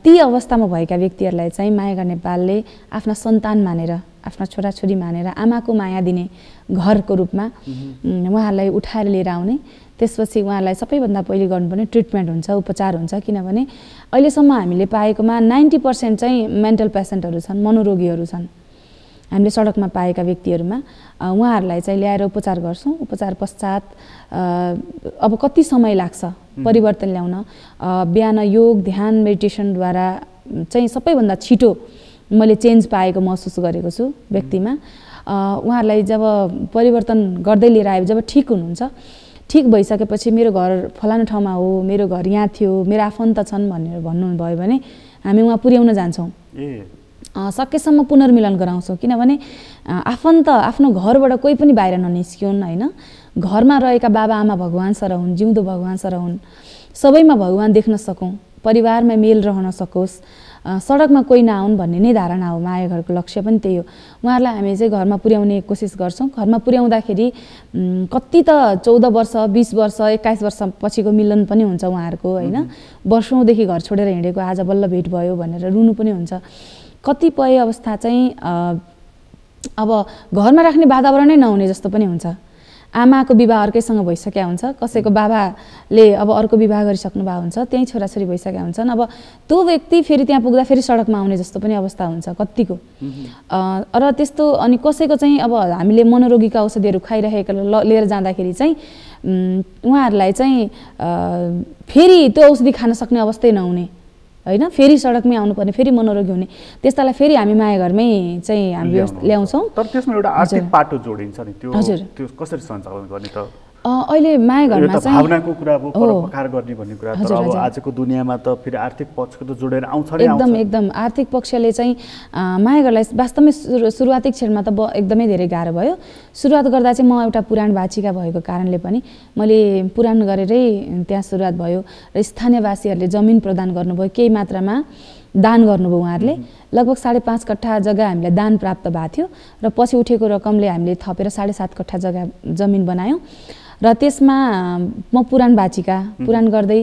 ती अवस्थामा भएका व्यक्तिहरूलाई चाहिँ माया घर नेपालले आफ्ना सन्तान मानेर, आफ्ना छोराछोरी मानेर आमाको माया दिने घरको रूपमा उहाँहरूलाई उठाएर लिएर आउने। त्यसपछि उहाँहरूलाई सबैभन्दा पहिले गर्नुपर्ने ट्रिटमेन्ट हुन्छ, उपचार हुन्छ, किनभने अहिलेसम्म हामीले पाएकोमा 90% चाहिँ मेन्टल पेसेन्टहरू छन्, मनोरोगीहरू छन् हामीले सडकमा पाएका व्यक्तिहरूमा। उहाँहरूलाई चाहिँ ल्याएर उपचार गर्छौँ। उपचार पश्चात अब कति समय लाग्छ परिवर्तन ल्याउन, बिहान योग ध्यान मेडिटेसनद्वारा चाहिँ सबैभन्दा छिटो मैले चेन्ज पाएको महसुस गरेको छु व्यक्तिमा। उहाँहरूलाई जब परिवर्तन गर्दै लिएर आयो, जब ठिक हुनुहुन्छ, ठिक भइसकेपछि मेरो घर फलानु ठाउँमा हो, मेरो घर यहाँ थियो, मेरो आफन्त छन् भनेर भन्नुभयो भने हामी उहाँ पुर्याउन जान्छौँ, सकेसम्म पुनर्मिलन गराउँछौँ। किनभने आफन्त आफ्नो घरबाट कोही पनि बाहिर ननिस्किउन् हैन, घरमा रहेका बाबा आमा भगवान सर हुन्, जिउँदो भगवान सर हुन्, सबैमा भगवान देख्न सकौँ, परिवारमा मेल रहन सकोस्, सडकमा कोही नआउन् भन्ने नै धारणा हो। माया घरको लक्ष्य पनि त्यही हो। उहाँहरूलाई हामी चाहिँ घरमा पुर्याउने कोसिस गर्छौँ। घरमा पुर्याउँदाखेरि कति त 14 वर्ष 20 वर्ष 21 वर्ष पछिको मिलन पनि हुन्छ उहाँहरूको होइन। वर्षौँदेखि घर छोडेर हिँडेको आज बल्ल भेट भयो भनेर रुनु पनि हुन्छ। कतिपय अवस्था चाहिँ अब घरमा राख्ने वातावरणै नहुने जस्तो पनि हुन्छ। आमाको विवाह अर्कैसँग भइसकेका हुन्छ, कसैको बाबाले अब अर्को विवाह गरिसक्नु भएको हुन्छ, त्यहीँ छोराछोरी भइसकेका हुन्छन्। अब त्यो व्यक्ति फेरि त्यहाँ पुग्दा फेरि सडकमा आउने जस्तो पनि अवस्था हुन्छ कत्तिको। र त्यस्तो अनि कसैको चाहिँ अब हामीले मनोरोगीका औषधिहरू खाइरहेका लिएर जाँदाखेरि चाहिँ उहाँहरूलाई चाहिँ फेरि त्यो औषधि खान सक्ने अवस्थै नहुने होइन, फेरि सडकमै आउनुपर्ने, फेरि मनोरोगी हुने, त्यस्तालाई फेरि हामी माया घरमै चाहिँ हामी ल्याउँछौँ। तर त्यसमा एउटा आर्थिक पाटो जोडिन्छ नि, त्यो कसरी सञ्चालन गर्ने त? अहिले माया घरमा चाहिँ भावनाको कुरा अब परोपकार गर्ने भन्ने कुरा, तर अब आजको दुनियाँमा त फेरि आर्थिक पक्षको त जोडेर आउँछ नि। एकदम आर्थिक पक्षले चाहिँ माया घरलाई वास्तवमै सुरुवाती क्षणमा त एकदमै धेरै गाह्रो भयो। सुरुवात गर्दा चाहिँ म एउटा पुराण वाचिका भएको कारणले पनि मैले पुराण गरेरै त्यहाँ सुरुवात भयो र स्थानीयवासीहरूले जमिन प्रदान गर्नुभयो, केही मात्रामा दान गर्नुभयो उहाँहरूले। लगभग 5.5 कट्ठा जग्गा हामीलाई दान प्राप्त भएको थियो र पछि उठेको रकमले हामीले थपेर 7.5 कट्ठा जग्गा जमिन बनायौँ र त्यसमा म पुराण वाचिका पुराण गर्दै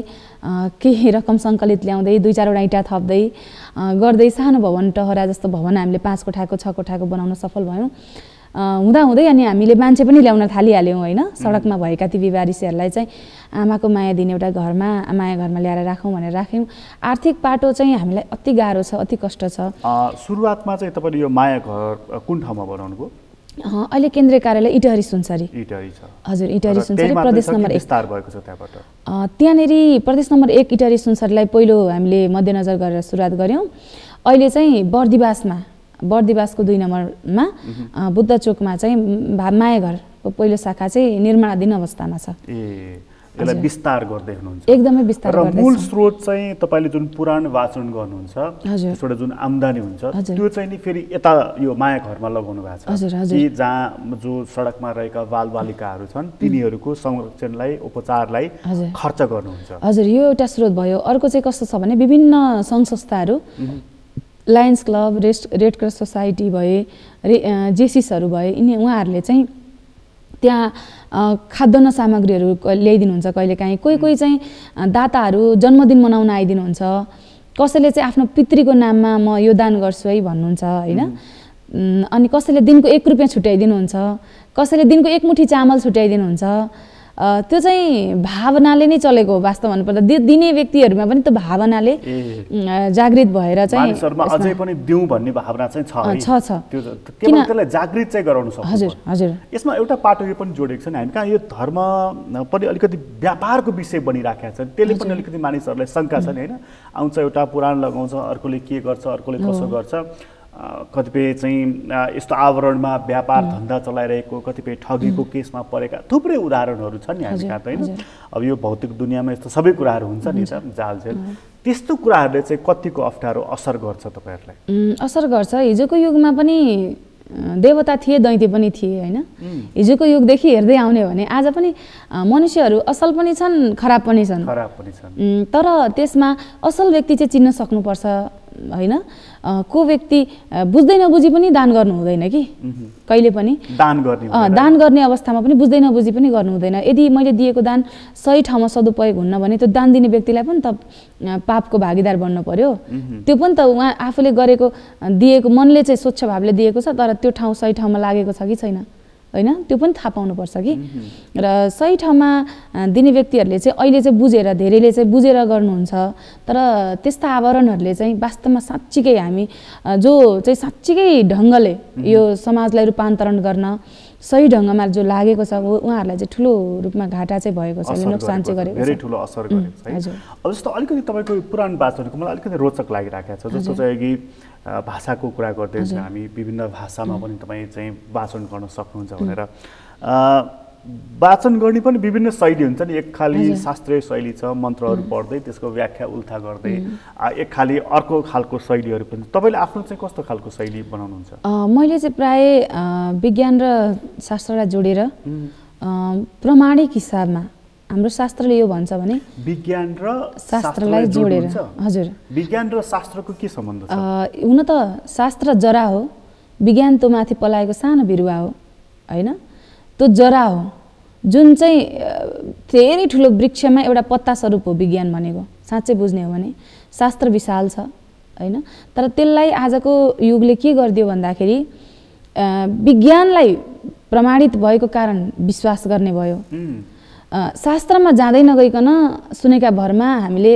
केही रकम सङ्कलित ल्याउँदै 2-4 वटा इँटा थप्दै गर्दै सानो भवन टहरा जस्तो भवन हामीले 5 कोठाको 6 कोठाको बनाउन सफल भयौँ। हुँदाहुँदै अनि हामीले मान्छे पनि ल्याउन थालिहाल्यौँ होइन। सडकमा भएका ती बिवारिसीहरूलाई चाहिँ आमाको माया दिने एउटा घरमा माया घरमा ल्याएर राखौँ भनेर राख्यौँ। आर्थिक पाटो चाहिँ हामीलाई अति गाह्रो छ, अति कष्ट छ। सुरुवातमा चाहिँ तपाईँले यो माया घर कुन ठाउँमा बनाउनु भयो? अहिले केन्द्रीय कार्यालय इटहरी सुनसरी। इटहरी छ हजुर, इटहरी सुनसरी प्रदेश नम्बर 1 विस्तार भएको छ त्यहाँबाट। त्यहाँनेरि प्रदेश नम्बर 1 इटहरी सुनसरीलाई पहिलो हामीले मध्यनजर गरेर सुरुवात गऱ्यौँ। अहिले चाहिँ बर्दिवासको 2 नम्बरमा बुद्ध चोकमा चाहिँ माया घरको पहिलो शाखा चाहिँ निर्माणाधीन अवस्थामा छ। यसलाई विस्तार गर्दै हुनुहुन्छ? एकदमै विस्तार गर्दै। मूल स्रोत चाहिँ तपाईँले जुन पुराण वाचन गर्नुहुन्छ त्यसबाट जुन आम्दानी हुन्छ त्यो चाहिँ नि फेरि यता यो माया घरमा लगाउनु भएको छ कि जहाँ जो सडकमा रहेका बालबालिकाहरू छन् तिनीहरूको संरक्षणलाई उपचारलाई खर्च गर्नुहुन्छ? हजुर, यो एउटा स्रोत भयो। अर्को चाहिँ कस्तो छ भने विभिन्न सङ्घ संस्थाहरू lions club, red cross society भए, जेसिसहरू भए, उहाँहरूले चाहिँ त्यहाँ खाद्यान्न सामग्रीहरू ल्याइदिनुहुन्छ कहिलेकाहीँ। कोही चाहिँ दाताहरू जन्मदिन मनाउन आइदिनुहुन्छ। कसैले चाहिँ आफ्नो पितृको नाममा म यो दान गर्छु है भन्नुहुन्छ होइन। अनि कसैले दिनको 1 रुपियाँ छुट्याइदिनुहुन्छ, कसैले दिनको 1 मुठी चामल छुट्याइदिनुहुन्छ। त्यो चाहिँ भावनाले नै चलेको हो। वास्तव भन्नुपर्दा दिने व्यक्तिहरूमा पनि त्यो भावनाले जागृत भएर चाहिँ अझै पनि दिउँ भन्ने भावना चाहिँ छ। त्यो केवल त्यसलाई जागृत चाहिँ गराउन सक्छ। हजुर, यसमा एउटा पाटो यो पनि जोडेको छ नि, हामी कहाँ यो धर्म पनि अलिकति व्यापारको विषय बनिराखेको छ, त्यसले पनि अलिकति मानिसहरूलाई शङ्का छ नि होइन। आउँछ एउटा पुराण लगाउँछ, अर्कोले के गर्छ, अर्कोले कसो गर्छ, कतिपय चाहिँ यस्तो आवरणमा व्यापार धन्दा चलाइरहेको, कतिपय ठगीको केसमा परेका थुप्रै उदाहरणहरू छन् नि हामी कहाँ त होइन। अब यो भौतिक दुनियाँमा यस्तो सबै कुराहरू हुन्छ नि त, जालझेल। त्यस्तो कुराहरूले चाहिँ कतिको अप्ठ्यारो असर गर्छ तपाईँहरूलाई? असर गर्छ। हिजोको युगमा पनि देवता थिए, दैत्य पनि थिए होइन। हिजोको युगदेखि हेर्दै आउने भने आज पनि मनुष्यहरू असल पनि छन्, खराब पनि छन्। तर त्यसमा असल व्यक्ति चाहिँ चिन्न सक्नुपर्छ होइन। को व्यक्ति बुझ्दै नबुझी पनि दान गर्नु हुँदैन कि कहिले पनि। दान गर्ने अवस्थामा पनि बुझ्दै नबुझी पनि गर्नु हुँदैन। यदि मैले दिएको दान सही ठाउँमा सदुपयोग हुन्न भने त्यो दान दिने व्यक्तिलाई पनि त पापको भागीदार बन्न पर्यो। त्यो पनि त उहाँ आफूले गरेको दिएको मनले चाहिँ स्वच्छ भावले दिएको छ, तर त्यो ठाउँ सही ठाउँमा लागेको छ कि छैन होइन, त्यो पनि थाहा पाउनुपर्छ कि। र सही ठाउँमा दिने व्यक्तिहरूले चाहिँ अहिले चाहिँ बुझेर, धेरैले चाहिँ बुझेर गर्नुहुन्छ। तर त्यस्ता आवरणहरूले चाहिँ वास्तवमा साँच्चीकै हामी जो चाहिँ साँच्चीकै ढङ्गले यो समाजलाई रूपान्तरण गर्न सही ढङ्गमा जो लागेको छ उहाँहरूलाई चाहिँ ठुलो रूपमा घाटा चाहिँ भएको छ, नोक्सान चाहिँ गरेको छ, धेरै ठुलो असर गरेको छ। अब जस्तो अलिकति तपाईँको पुराण वाचनको मलाई अलिकति रोचक लागिरहेको छ। जस्तो चाहिँ कि भाषाको कुरा गर्दैछ हामी, विभिन्न भाषामा पनि तपाईँ चाहिँ वाचन गर्न सक्नुहुन्छ भनेर। वाचन गर्ने पनि विभिन्न शैली हुन्छ नि। एक खाली शास्त्रीय शैली छ, मन्त्रहरू पढ्दै त्यसको व्याख्या उल्था गर्दै। एक खाली अर्को खालको शैलीहरू पनि। तपाईँले आफ्नो चाहिँ कस्तो खालको शैली बनाउनुहुन्छ? मैले चाहिँ प्रायः विज्ञान र शास्त्रलाई जोडेर प्रामाणिक हिसाबमा हाम्रो शास्त्रले यो भन्छ भने विज्ञान र शास्त्रलाई जोडेर। हजुर, विज्ञान र शास्त्रको के सम्बन्ध छ? हुन त शास्त्र जरा हो, विज्ञान त्यो माथि पलाएको सानो बिरुवा हो होइन। त्यो जरा हो जुन चाहिँ धेरै ठुलो वृक्षमा एउटा पत्ता स्वरूप हो विज्ञान भनेको। साँच्चै बुझ्ने हो भने शास्त्र विशाल छ होइन, तर त्यसलाई आजको युगले के गरिदियो भन्दाखेरि विज्ञानलाई प्रमाणित भएको कारण विश्वास गर्ने भयो। शास्त्रमा जाँदै नगइकन सुनेका भरमा हामीले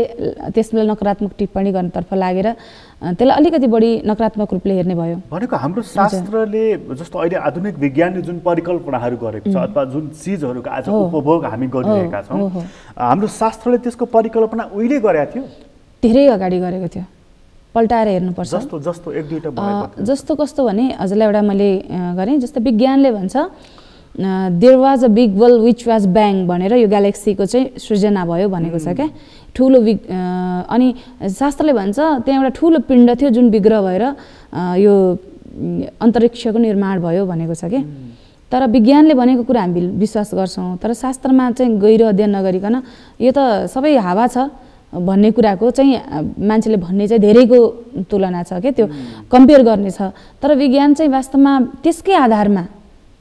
त्यसलाई नकारात्मक टिप्पणी गर्नतर्फ लागेर त्यसलाई अलिकति बढी नकारात्मक रूपले हेर्ने भयो। भनेको हाम्रो शास्त्रले जस्तो अहिले आधुनिक विज्ञानले जुन परिकल्पनाहरू गरेको छ अथवा जुन चिजहरूको आज उपभोग हामी गरिरहेका छौँ, हाम्रो शास्त्रले त्यसको परिकल्पना उहिले गरेको थियो, धेरै अगाडि गरेको थियो। पल्टाएर हेर्नुपर्छ। जस्तो एक दुईटा जस्तो कस्तो भने हजुरलाई एउटा मैले गरेँ, जस्तो विज्ञानले भन्छ there was a big ball which was bang भनेर यो ग्यालेक्सीको चाहिँ सृजना भयो भनेको छ क्या। ठुलो अनि शास्त्रले भन्छ त्यहाँ एउटा ठुलो पिण्ड थियो जुन विग्रह भएर यो अन्तरिक्षको निर्माण भयो भनेको छ क्या। तर विज्ञानले भनेको कुरा हामी विश्वास गर्छौँ, तर शास्त्रमा चाहिँ गहिरो अध्ययन नगरिकन यो त सबै हावा छ भन्ने कुराको चाहिँ मान्छेले भन्ने चाहिँ धेरैको तुलना छ क्या, त्यो कम्पेयर गर्ने छ। तर विज्ञान चाहिँ वास्तवमा त्यसकै आधारमा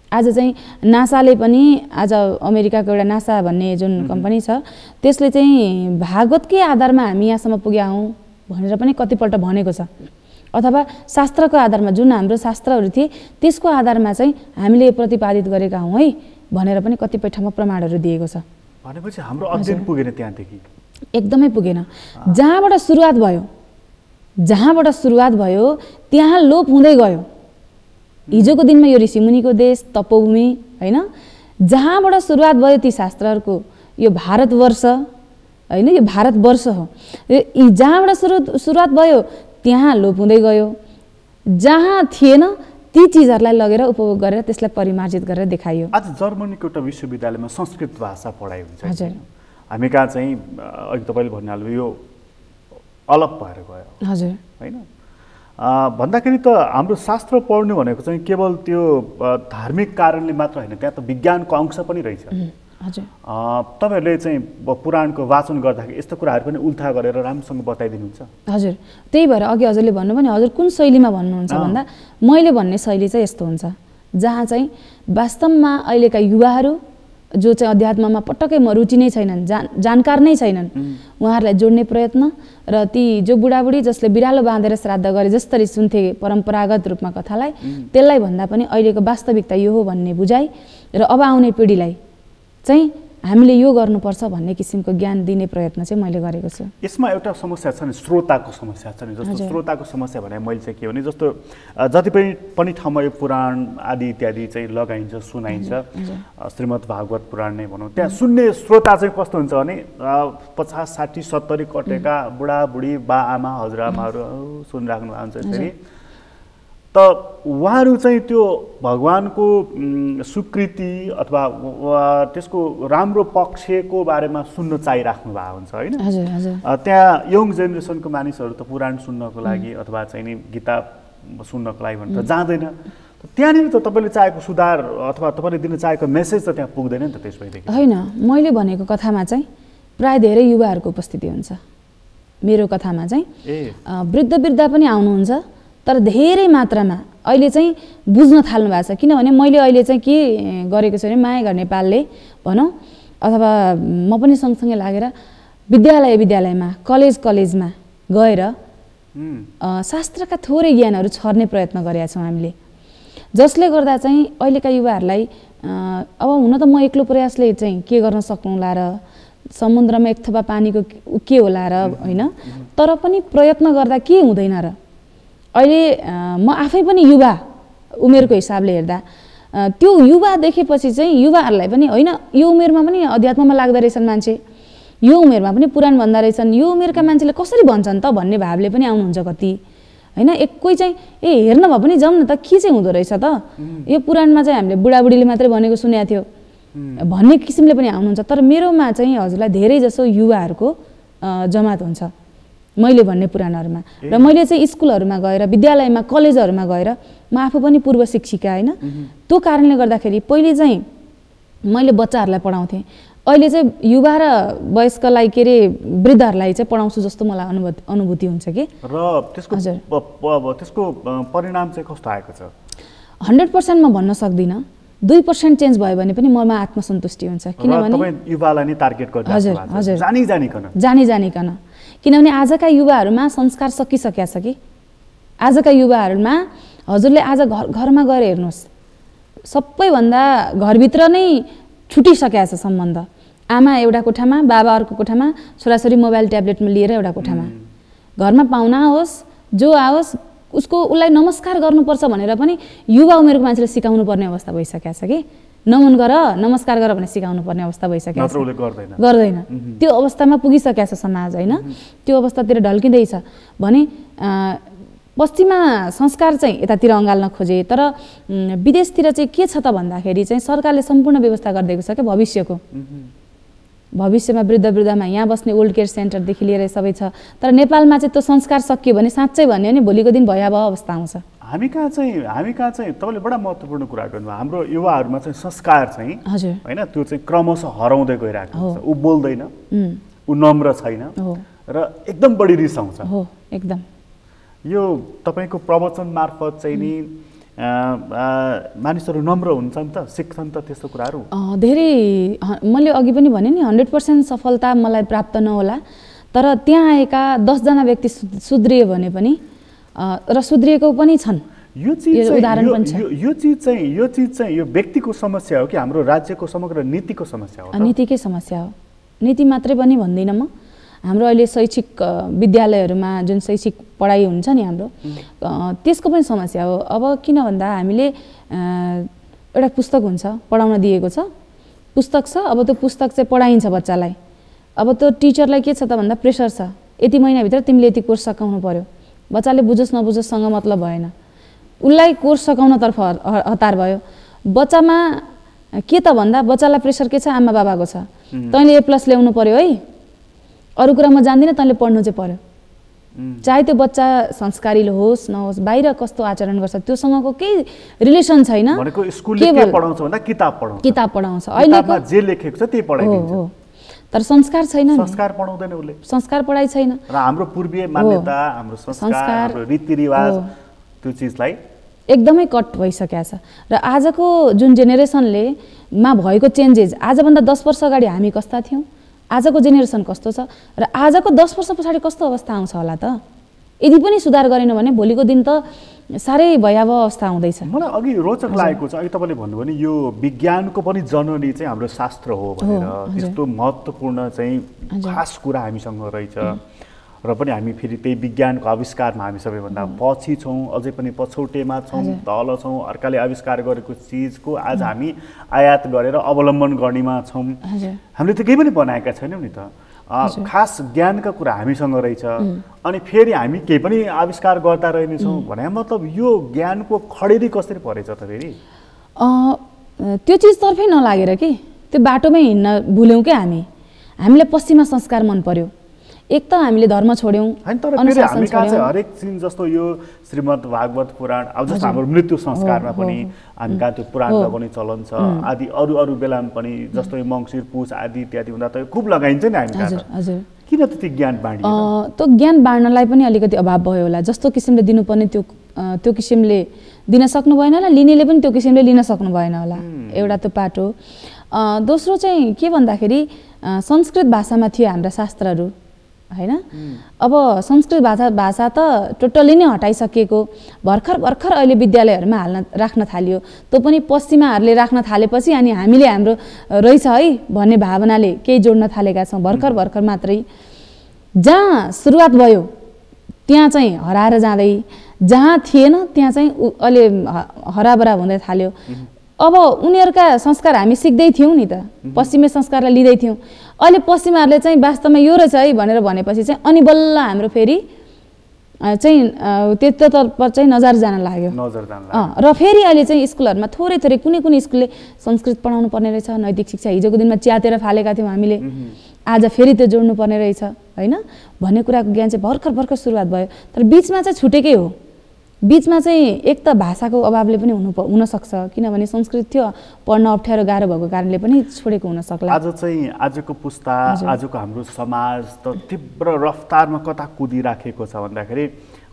आज चाहिँ नासाले पनि, आज अमेरिकाको एउटा नासा भन्ने जुन कम्पनी छ त्यसले चाहिँ भागवतकै आधारमा हामी यहाँसम्म पुग्या हौँ भनेर पनि कतिपल्ट भनेको छ। अथवा शास्त्रको आधारमा जुन हाम्रो शास्त्रहरू थिए त्यसको आधारमा चाहिँ हामीले प्रतिपादित गरेका हौँ है भनेर पनि कतिपय ठाउँमा प्रमाणहरू दिएको छ। भनेपछि हाम्रो अध्ययन पुगेन त्यहाँदेखि, एकदमै पुगेन। जहाँबाट सुरुवात भयो त्यहाँ लोप हुँदै गयो। हिजोको दिनमा यो ऋषिमुनिको देश तपोभूमि होइन, जहाँबाट सुरुवात भयो ती शास्त्रहरूको यो भारतवर्ष होइन, यो भारतवर्ष हो। जहाँबाट सुरुवात भयो त्यहाँ लोप हुँदै गयो। जहाँ थिएन ती चिजहरूलाई लगेर उपभोग गरेर त्यसलाई परिमार्जित गरेर देखाइयो। आज जर्मनीको एउटा विश्वविद्यालयमा संस्कृत भाषा पढाइ हुन्छ। हजुर, हामी कहाँ चाहिँ अघि तपाईँले भनिहाल्नु यो अलप भएर गयो। हजुर होइन, भन्दाखेरि त हाम्रो शास्त्र पढ्नु भनेको चाहिँ केवल त्यो धार्मिक कारणले मात्र होइन, त्यहाँ त विज्ञानको अंश पनि रहेछ। हजुर, तपाईँहरूले चाहिँ पुराणको वाचन गर्दाखेरि यस्तो कुराहरू पनि उल्था गरेर राम्रोसँग बताइदिनुहुन्छ। हजुर, त्यही भएर अघि हजुरले भन्नु भने हजुर कुन शैलीमा भन्नुहुन्छ भन्दा मैले भन्ने शैली चाहिँ यस्तो हुन्छ जहाँ चाहिँ वास्तवमा अहिलेका युवाहरू जो चाहिँ अध्यात्ममा पटक्कै रुचि नै छैनन्, जानकार नै छैनन्, उहाँहरूलाई जोड्ने प्रयत्न र ती जो बुढाबुढी जसले बिरालो बाँधेर श्राद्ध गरे जसरी सुन्थे परम्परागत रूपमा कथालाई, त्यसलाई भन्दा पनि अहिलेको वास्तविकता यो हो भन्ने बुझाइ र अब आउने पिँढीलाई चाहिँ हामीले यो गर्नुपर्छ भन्ने किसिमको ज्ञान दिने प्रयत्न चाहिँ मैले गरेको छु। यसमा एउटा समस्या छ नि, श्रोताको समस्या छ नि। जस्तो श्रोताको समस्या भने मैले चाहिँ के भने जस्तो जति पनि ठाउँमा यो पुराण आदि इत्यादि चाहिँ लगाइन्छ, सुनाइन्छ, श्रीमद् भागवत पुराण नै भनौँ, त्यहाँ सुन्ने श्रोता चाहिँ कस्तो हुन्छ भने 50, 60, 70 कटेका बुढाबुढी बा आमा हजुरआमाहरू सुनिराख्नु भएको हुन्छ। यसरी त उहाँहरू चाहिँ त्यो भगवानको स्वीकृति अथवा त्यसको राम्रो पक्षको बारेमा सुन्न चाहिराख्नु भएको हुन्छ होइन। त्यहाँ यङ जेनेरेसनको मानिसहरू त पुराण सुन्नको लागि अथवा चाहिँ नि गीता सुन्नको लागि भनेर जाँदैन। त्यहाँनिर त तपाईँले चाहेको सुधार अथवा तपाईँले दिन चाहेको मेसेज त त्यहाँ पुग्दैन नि त त्यस भएदेखि। होइन, मैले भनेको कथामा चाहिँ प्राय धेरै युवाहरूको उपस्थिति हुन्छ। मेरो कथामा चाहिँ वृद्ध पनि आउनुहुन्छ, तर धेरै मात्रामा अहिले चाहिँ बुझ्न थाल्नु भएको छ। किनभने मैले अहिले चाहिँ के गरेको छु भने माया घर नेपालले भनौँ अथवा म पनि सँगसँगै लागेर विद्यालयमा कलेजमा गएर शास्त्रका थोरै ज्ञानहरू छर्ने प्रयत्न गरेका छौँ हामीले, जसले गर्दा चाहिँ अहिलेका युवाहरूलाई अब हुन त म एक्लो प्रयासले चाहिँ के गर्न सक्नुला र समुद्रमा एक थोपा पानीको के होला र होइन, तर पनि प्रयत्न गर्दा के हुँदैन र। अहिले म आफै पनि युवा उमेरको हिसाबले हेर्दा त्यो युवा देखेपछि चाहिँ युवाहरूलाई पनि होइन यो उमेरमा पनि अध्यात्ममा लाग्दो रहेछन् मान्छे, यो उमेरमा पनि पुराण भन्दा रहेछन्, यो उमेरका मान्छेले कसरी भन्छन् त भन्ने भावले पनि आउनुहुन्छ कति होइन। कोही चाहिँ हेर्न भए पनि जाउँ न त के चाहिँ हुँदो रहेछ त, यो पुराणमा चाहिँ हामीले बुढाबुढीले मात्रै भनेको सुनेको थियो भन्ने किसिमले पनि आउनुहुन्छ। तर मेरोमा चाहिँ हजुरलाई धेरै जसो युवाहरूको जमात हुन्छ मैले भन्ने पुराणहरूमा, र मैले चाहिँ स्कुलहरूमा गएर विद्यालयमा कलेजहरूमा गएर म आफू पनि पूर्व शिक्षिका होइन, त्यो कारणले गर्दाखेरि पहिले चाहिँ मैले बच्चाहरूलाई पढाउँथेँ। अहिले चाहिँ युवा र वयस्कलाई के अरे वृद्धहरूलाई चाहिँ पढाउँछु जस्तो मलाई अनुभूति हुन्छ कि। र त्यसको परिणाम चाहिँ कस्तो आएको छ? 100% म भन्न सक्दिनँ, 2% चेन्ज भयो भने पनि ममा आत्मसन्तुष्टि हुन्छ। किनभने तपाईँ युवालाई नै टार्गेट गर्नुहुन्छ। हजुर, जानिकन। किनभने आजका युवाहरूमा संस्कार सकिसकेको छ कि। आजका युवाहरूमा हजुरले आज घरमा गएर हेर्नुहोस्, सबैभन्दा घरभित्र नै छुटिसकेको छ सम्बन्ध। आमा एउटा कोठामा, बाबा अर्को कोठामा, छोराछोरी मोबाइल ट्याब्लेटमा लिएर एउटा कोठामा। घरमा पाहुना आओस्, जो आओस्, उसलाई नमस्कार गर्नुपर्छ भनेर पनि युवा उमेरको मान्छेले सिकाउनु पर्ने अवस्था भइसकेको छ कि। नमन गर, नमस्कार गर भनेर सिकाउनु पर्ने अवस्था भइसकेको छ। गर्दैन। त्यो अवस्थामा पुगिसकेको छ समाज, होइन? त्यो अवस्थातिर ढल्किँदैछ भने पश्चिमा संस्कार चाहिँ यतातिर अँगाल्न खोजे। तर विदेशतिर चाहिँ के छ त भन्दाखेरि चाहिँ सरकारले सम्पूर्ण व्यवस्था गरिदिएको छ क्या भविष्यको। भविष्यमा वृद्धमा यहाँ बस्ने ओल्ड केयर सेन्टरदेखि लिएर सबै छ। तर नेपालमा चाहिँ त्यो संस्कार सकियो भने साँच्चै भन्यो भने भोलिको दिन भयावह अवस्था आउँछ। हामी कहाँ चाहिँ तपाईँले बडा महत्त्वपूर्ण कुरा गर्नुभयो। हाम्रो युवाहरूमा चाहिँ संस्कार चाहिँ होइन, त्यो चाहिँ क्रमशः हराउँदै गइरहेको हुन्छ। ऊ बोल्दैन, ऊ नम्र छैन र एकदम बढी रिसाउँछ। हो, एकदम। यो तपाईँको प्रवचन मार्फत चाहिँ नि मानिसहरू नम्र हुन्छन् त, सिक्छन् त त्यस्तो कुराहरू? धेरै। मैले अघि पनि भने नि 100% सफलता मलाई प्राप्त नहोला, तर त्यहाँ आएका 10 जना व्यक्ति सुध्रियो भने पनि र सुध्रिएको पनि छन्। यो चिज चाहिँ यो व्यक्तिको समस्या हो कि हाम्रो राज्यको समग्र नीतिको समस्या हो? नीतिकै समस्या हो। नीति मात्रै पनि भन्दिनँ म। हाम्रो अहिले शैक्षिक विद्यालयहरूमा जुन शैक्षिक पढाइ हुन्छ नि हाम्रो, त्यसको पनि समस्या हो। अब किन भन्दा हामीले एउटा पुस्तक हुन्छ, पढाउन दिएको छ, पुस्तक छ। अब त्यो पुस्तक चाहिँ पढाइन्छ बच्चालाई। अब त्यो टिचरलाई के छ त भन्दा प्रेसर छ, यति महिनाभित्र तिमीले यति कोर्स सकाउनु पर्यो। बच्चाले बुझोस् नबुझोस् सँग मतलब भएन, उसलाई कोर्स सकाउनतर्फ हतार भयो। बच्चामा के त भन्दा बच्चालाई प्रेसर के छ, आमा बाबाको छ, तैँले A+ ल्याउनु पर्यो है, अरू कुरा म जान्दिनँ, तैँले पढ्नु चाहिँ पर्यो। चाहे त्यो बच्चा संस्कारी होस् नहोस्, बाहिर कस्तो आचरण गर्छ त्योसँगको केही रिलेसन छैन। किताब पढाउँछ। अहिलेको जे लेखेको छ त्यही पढाइदिन्छ। तर संस्कार छैन, संस्कार पढाउँदैन उसले, संस्कार पढाइ छैन। र हाम्रो पूर्वीय मान्यता, हाम्रो संस्कार, हाम्रो रीतिरिवाज, त्यो चिजलाई एकदमै कट भइसकेको छ। र आजको जुन जेनेरेसनले मा भएको चेन्जेस, आजभन्दा 10 वर्ष अगाडि हामी कस्ता थियौँ, आजको जेनेरेसन कस्तो छ र आजको 10 वर्ष पछाडि कस्तो अवस्था आउँछ होला त? यदि पनि सुधार गरेन भने भोलिको दिन त साह्रै भयावह अवस्था आउँदैछ। मलाई अघि रोचक लागेको छ, अघि तपाईँले भन्नुभयो नि यो विज्ञानको पनि जननी चाहिँ हाम्रो शास्त्र हो भनेर। त्यस्तो महत्त्वपूर्ण चाहिँ खास कुरा हामीसँग रहेछ र पनि हामी फेरि त्यही विज्ञानको आविष्कारमा हामी सबैभन्दा पछि छौँ, अझै पनि पछौटेमा छौँ, तल छौँ। अर्काले आविष्कार गरेको चिजको आज हामी आयात गरेर अवलम्बन गर्नेमा छौँ। हामीले त केही पनि बनाएका छैनौँ नि त। खास ज्ञानका कुरा हामीसँग रहेछ, अनि फेरि हामी केही पनि आविष्कार गर्दा रहेनछौँ भने मतलब यो ज्ञानको खडेरी कसरी परेछ त फेरि? त्यो चिजतर्फै नलागेर कि त्यो बाटोमै हिँड्न भुल्यौँ क्या हामीले पश्चिमा संस्कार मन पर्यो। एक त हामीले धर्म छोड्यौँ, अनुशासन छोड्यौँ। हरेक चिज जस्तो यो श्रीमद् भागवत पुराण, अब जस्तो हाम्रो मृत्यु संस्कारमा पनि हामी कहाँ त्यो पुराणमा पनि चलन छ आदि। अरू बेलामा पनि जस्तो मङ्सिर पुस आदि इत्यादि हुँदा त खुब लगाइन्छ नि हामी कहाँ। किन त्यति ज्ञान बाँडियो? त्यो ज्ञान बाँड्नलाई पनि अलिकति अभाव भयो होला। जस्तो किसिमले दिनुपर्ने त्यो किसिमले दिन सक्नु भएन होला, लिनेले पनि त्यो किसिमले लिन सक्नु भएन होला। एउटा त्यो पाटो। दोस्रो चाहिँ के भन्दाखेरि संस्कृत भाषामा थियो हाम्रा शास्त्रहरू, हैन? अब संस्कृत भाषा त टोटली नै हटाइसकिएको। भर्खर अहिले विद्यालयहरूमा राख्न थालियो। त्यो पनि पश्चिमाहरूले राख्न थालेपछि अनि हामीले हाम्रो रहेछ है भन्ने भावनाले केही जोड्न थालेका छौँ भर्खर मात्रै। जहाँ सुरुवात भयो त्यहाँ चाहिँ हराएर जाँदै, जहाँ थिएन त्यहाँ चाहिँ अहिले हराबरा हुँदै थाल्यो। अब उनीहरूका संस्कार हामी सिक्दै थियौँ नि त, पश्चिमी संस्कारलाई लिँदै थियौँ। अहिले पश्चिमाहरूले चाहिँ वास्तवमा यो रहेछ है भनेर भनेपछि चाहिँ अनि बल्ल हाम्रो फेरि चाहिँ त्यतातर्फ चाहिँ नजर जान लाग्यो। र फेरि अहिले चाहिँ स्कुलहरूमा थोरै कुनै स्कुलले संस्कृत पढाउनु पर्ने रहेछ, नैतिक शिक्षा हिजोको दिनमा च्यातेर फालेका थियौँ हामीले, आज फेरि त्यो जोड्नु पर्ने रहेछ, होइन? भन्ने कुराको ज्ञान चाहिँ भर्खर सुरुवात भयो। तर बिचमा चाहिँ छुटेकै हो। बिचमा चाहिँ एक त भाषाको अभावले पनि हुनसक्छ, किनभने संस्कृत थियो, पढ्न अप्ठ्यारो गाह्रो भएको कारणले पनि छोडेको हुनसक्ला। आज चाहिँ आजको पुस्ता, आजको हाम्रो समाज त तीव्र रफ्तारमा कता कुदिराखेको छ भन्दाखेरि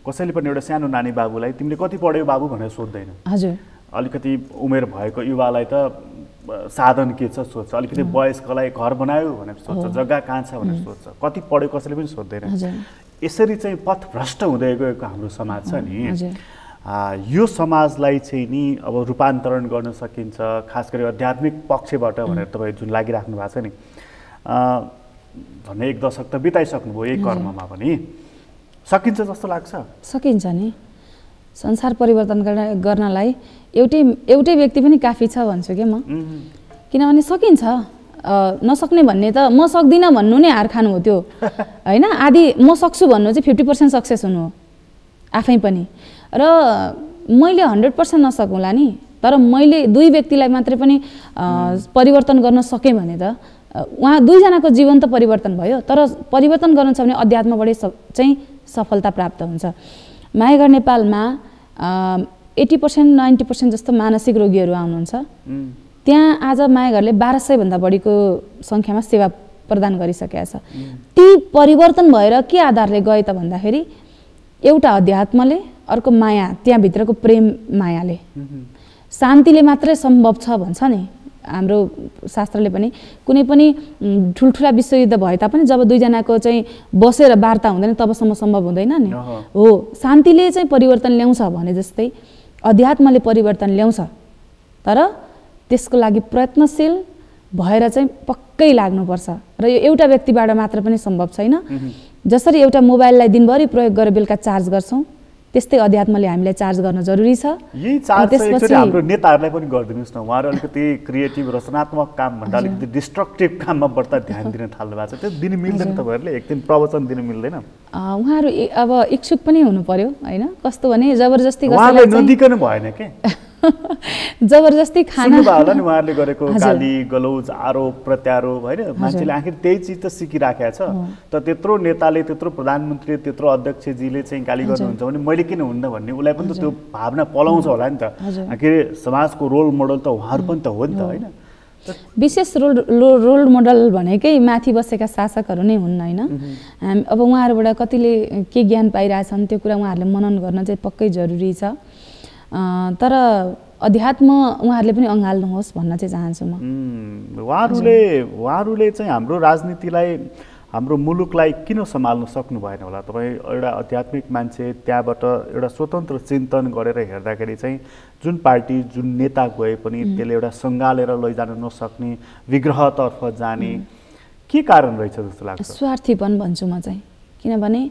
कसैले पनि एउटा सानो नानी बाबुलाई तिमीले कति पढ्यौ बाबु भनेर सोध्दैन। हजुर, अलिकति उमेर भएको युवालाई त साधन के छ सोध्छ, अलिकति वयस्कलाई घर बनायो भनेर सोध्छ, जग्गा कहाँ छ भनेर सोध्छ, कति पढ्यो कसैले पनि सोध्दैन। यसरी चाहिँ पथभ्रष्ट हुँदै गएको हाम्रो समाज छ नि, यो समाजलाई चाहिँ नि अब रूपान्तरण गर्न सकिन्छ, खास गरी आध्यात्मिक पक्षबाट भनेर तपाईँ जुन लागिराख्नु भएको छ नि, झन्डै 1 दशक त बिताइसक्नुभयो यही कर्ममा पनि, सकिन्छ जस्तो लाग्छ? सकिन्छ नि, संसार परिवर्तन गर्नलाई एउटै व्यक्ति पनि काफी छ भन्छु क्या म, किनभने सकिन्छ। नसक्ने भन्ने त म सक्दिनँ भन्नु नै हार खानु हो त्यो, होइन? आदि म सक्छु भन्नु चाहिँ 50% सक्सेस हुनु हो आफै पनि, र मैले 100% नसकुँला नि, तर मैले 2 व्यक्तिलाई मात्रै पनि परिवर्तन गर्न सकेँ भने त उहाँ 2 जनाको जीवन त परिवर्तन भयो। तर परिवर्तन गर्नु छ भने अध्यात्मबाटै चाहिँ सफलता प्राप्त हुन्छ। मायाघर नेपालमा 80% 90% जस्तो मानसिक रोगीहरू आउनुहुन्छ। त्यहाँ आज मायाघरले 1200 भन्दा बढीको सङ्ख्यामा सेवा प्रदान गरिसकेका छ। ती परिवर्तन भएर के आधारले गए त भन्दाखेरि एउटा अध्यात्मले, अर्को माया, त्यहाँभित्रको प्रेम मायाले, शान्तिले मात्रै सम्भव छ भन्छ नि हाम्रो शास्त्रले पनि। कुनै पनि ठुल्ठुला विश्वयुद्ध भए तापनि जब 2 जनाको चाहिँ बसेर वार्ता हुँदैन तबसम्म सम्भव हुँदैन नि। हो, शान्तिले चाहिँ परिवर्तन ल्याउँछ भने जस्तै अध्यात्मले परिवर्तन ल्याउँछ, तर त्यसको लागि प्रयत्नशील भएर चाहिँ पक्कै लाग्नुपर्छ। र यो एउटा व्यक्तिबाट मात्र पनि सम्भव छैन। जसरी एउटा मोबाइललाई दिनभरि प्रयोग गरेर बेलुका चार्ज गर्छौँ, त्यस्तै अध्यात्मले हामीलाई चार्ज गर्न जरुरी छ। यही चार्ज चाहिँ हाम्रो नेताहरूलाई पनि गरिदिनुहोस् न, उहाँहरू अलिकति क्रिएटिभ रचनात्मक काम भन्दा अलिकति डिस्ट्रक्टिभ काममा बढ्ता ध्यान दिन थाल्नु भएको छ। त्यो दिन मिल्दैन तपाईँहरूले? एक दिन प्रवचन दिन मिल्दैन? उहाँहरू अब इच्छुक पनि हुनु पर्यो, होइन? कस्तो भने जबरजस्ती उहाँलाई नदिकनु भएन के, जबरजस्ती खाना होला नि उहाँहरूले गरेको गाली गलौज आरोप प्रत्यारोप, होइन? मान्छेले आखिर त्यही चिज त सिकिराखेको छ। त त्यत्रो नेताले, त्यत्रो प्रधानमन्त्री, त्यत्रो अध्यक्षजीले चाहिँ गाली गर्नुहुन्छ भने मैले किन हुन्न भन्ने उसलाई पनि त त्यो भावना पलाउँछ होला नि त। आखिर समाजको रोल मोडल त उहाँहरू पनि त हो नि त, होइन? विशेष रोल मोडल भनेकै माथि बसेका शासकहरू नै हुन्, होइन? अब उहाँहरूबाट कतिले के ज्ञान पाइरहेछन् त्यो कुरा उहाँहरूले मनन गर्न चाहिँ पक्कै जरुरी छ। तर अध्यात्म उहाँहरूले पनि अँगाल्नुहोस् भन्न चाहिँ चाहन्छु म। उहाँहरूले चाहिँ हाम्रो राजनीतिलाई, हाम्रो मुलुकलाई किन सम्हाल्न सक्नु भएन होला? तपाईँ एउटा आध्यात्मिक मान्छे, त्यहाँबाट एउटा स्वतन्त्र चिन्तन गरेर हेर्दाखेरि चाहिँ जुन पार्टी, जुन नेता गए पनि त्यसले एउटा सङ्घालेर लैजान नसक्ने, विग्रहतर्फ जाने के कारण रहेछ जस्तो लाग्छ? स्वार्थीपन भन्छु म चाहिँ, किनभने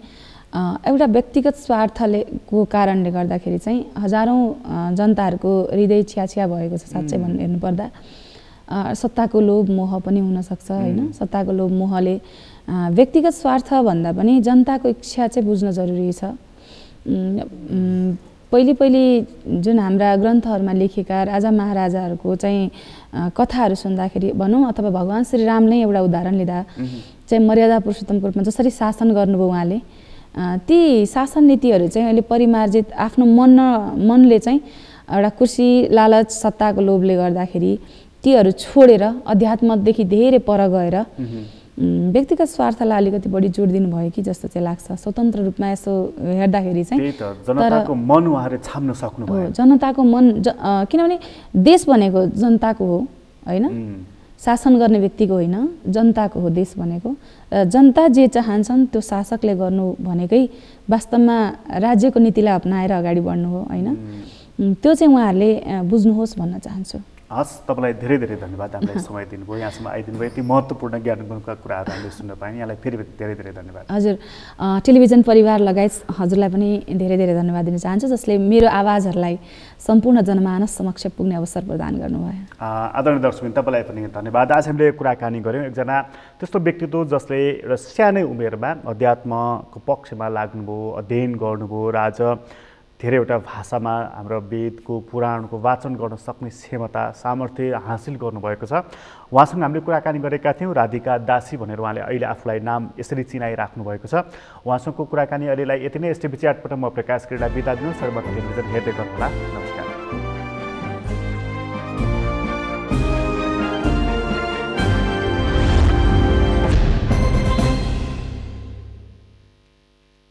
एउटा व्यक्तिगत स्वार्थको कारणले गर्दाखेरि चाहिँ हजारौँ जनताहरूको हृदय छ्याछ्या भएको छ साँच्चै हेर्नुपर्दा। सत्ताको लोभ मोह पनि हुनसक्छ, होइन? सत्ताको लोभ मोहले व्यक्तिगत स्वार्थ भन्दा पनि जनताको इच्छा चाहिँ बुझ्न जरुरी छ। पहिले जुन हाम्रा ग्रन्थहरूमा लेखेका राजा महाराजाहरूको चाहिँ कथाहरू सुन्दाखेरि भनौँ, अथवा भगवान् श्री राम नै एउटा उदाहरण लिँदा चाहिँ मर्यादा पुरुषोत्तमको रूपमा जसरी शासन गर्नुभयो उहाँले, ती शासन नीतिहरू चाहिँ अहिले परिमार्जित आफ्नो मनले चाहिँ एउटा कुर्सी लालच सत्ताको लोभले गर्दाखेरि तीहरू छोडेर अध्यात्मदेखि धेरै पर गएर व्यक्तिगत स्वार्थलाई अलिकति बढी जोड दिनुभयो कि जस्तो चाहिँ लाग्छ। स्वतन्त्र रूपमा यसो हेर्दाखेरि चाहिँ जनताको मन उहाँले छाम्न सक्नुभयो। जनताको मन, किनभने देश भनेको जनताको हो, होइन? शासन गर्ने व्यक्तिको होइन, जनताको हो देश भनेको। जनता जे चाहन्छन् त्यो शासकले गर्नु भनेकै वास्तवमा राज्यको नीतिलाई अपनाएर अगाडि बढ्नु हो, होइन? त्यो चाहिँ उहाँहरूले बुझ्नुहोस् भन्न चाहन्छु। हस्, तपाईँलाई धेरै धेरै धन्यवाद हामीलाई समय दिनुभयो, यहाँसम्म आइदिनु भयो, यति महत्त्वपूर्ण ज्ञानका कुराहरू हामीले सुन्न पायौँ। यहाँलाई फेरि धेरै धेरै धन्यवाद। हजुर, टेलिभिजन परिवार लगायत हजुरलाई पनि धेरै धेरै धन्यवाद दिन चाहन्छु, जसले मेरो आवाजहरूलाई सम्पूर्ण जनमानस समक्ष पुग्ने अवसर प्रदान गर्नुभयो। आदरणीय दर्शक, तपाईँलाई पनि धन्यवाद। आज हामीले कुराकानी गऱ्यौँ एकजना त्यस्तो व्यक्तित्व जसले एउटा सानै उमेरमा अध्यात्मको पक्षमा लाग्नुभयो, अध्ययन गर्नुभयो र आज धेरैवटा भाषामा हाम्रो वेदको पुराणको वाचन गर्न सक्ने क्षमता सामर्थ्य हासिल गर्नुभएको छ। उहाँसँग हामीले कुराकानी गरेका थियौँ। राधिका दासी भनेर उहाँले अहिले आफूलाई नाम यसरी चिनाइराख्नु भएको छ। उहाँसँगको कुराकानी अहिलेलाई यति नै। एसटिभी च्याटबाट म प्रकाश क्रीडा बिदा दिनु। सर्वत्र टेलिभिजन हेर्दै गर्नुहोला। नमस्कार।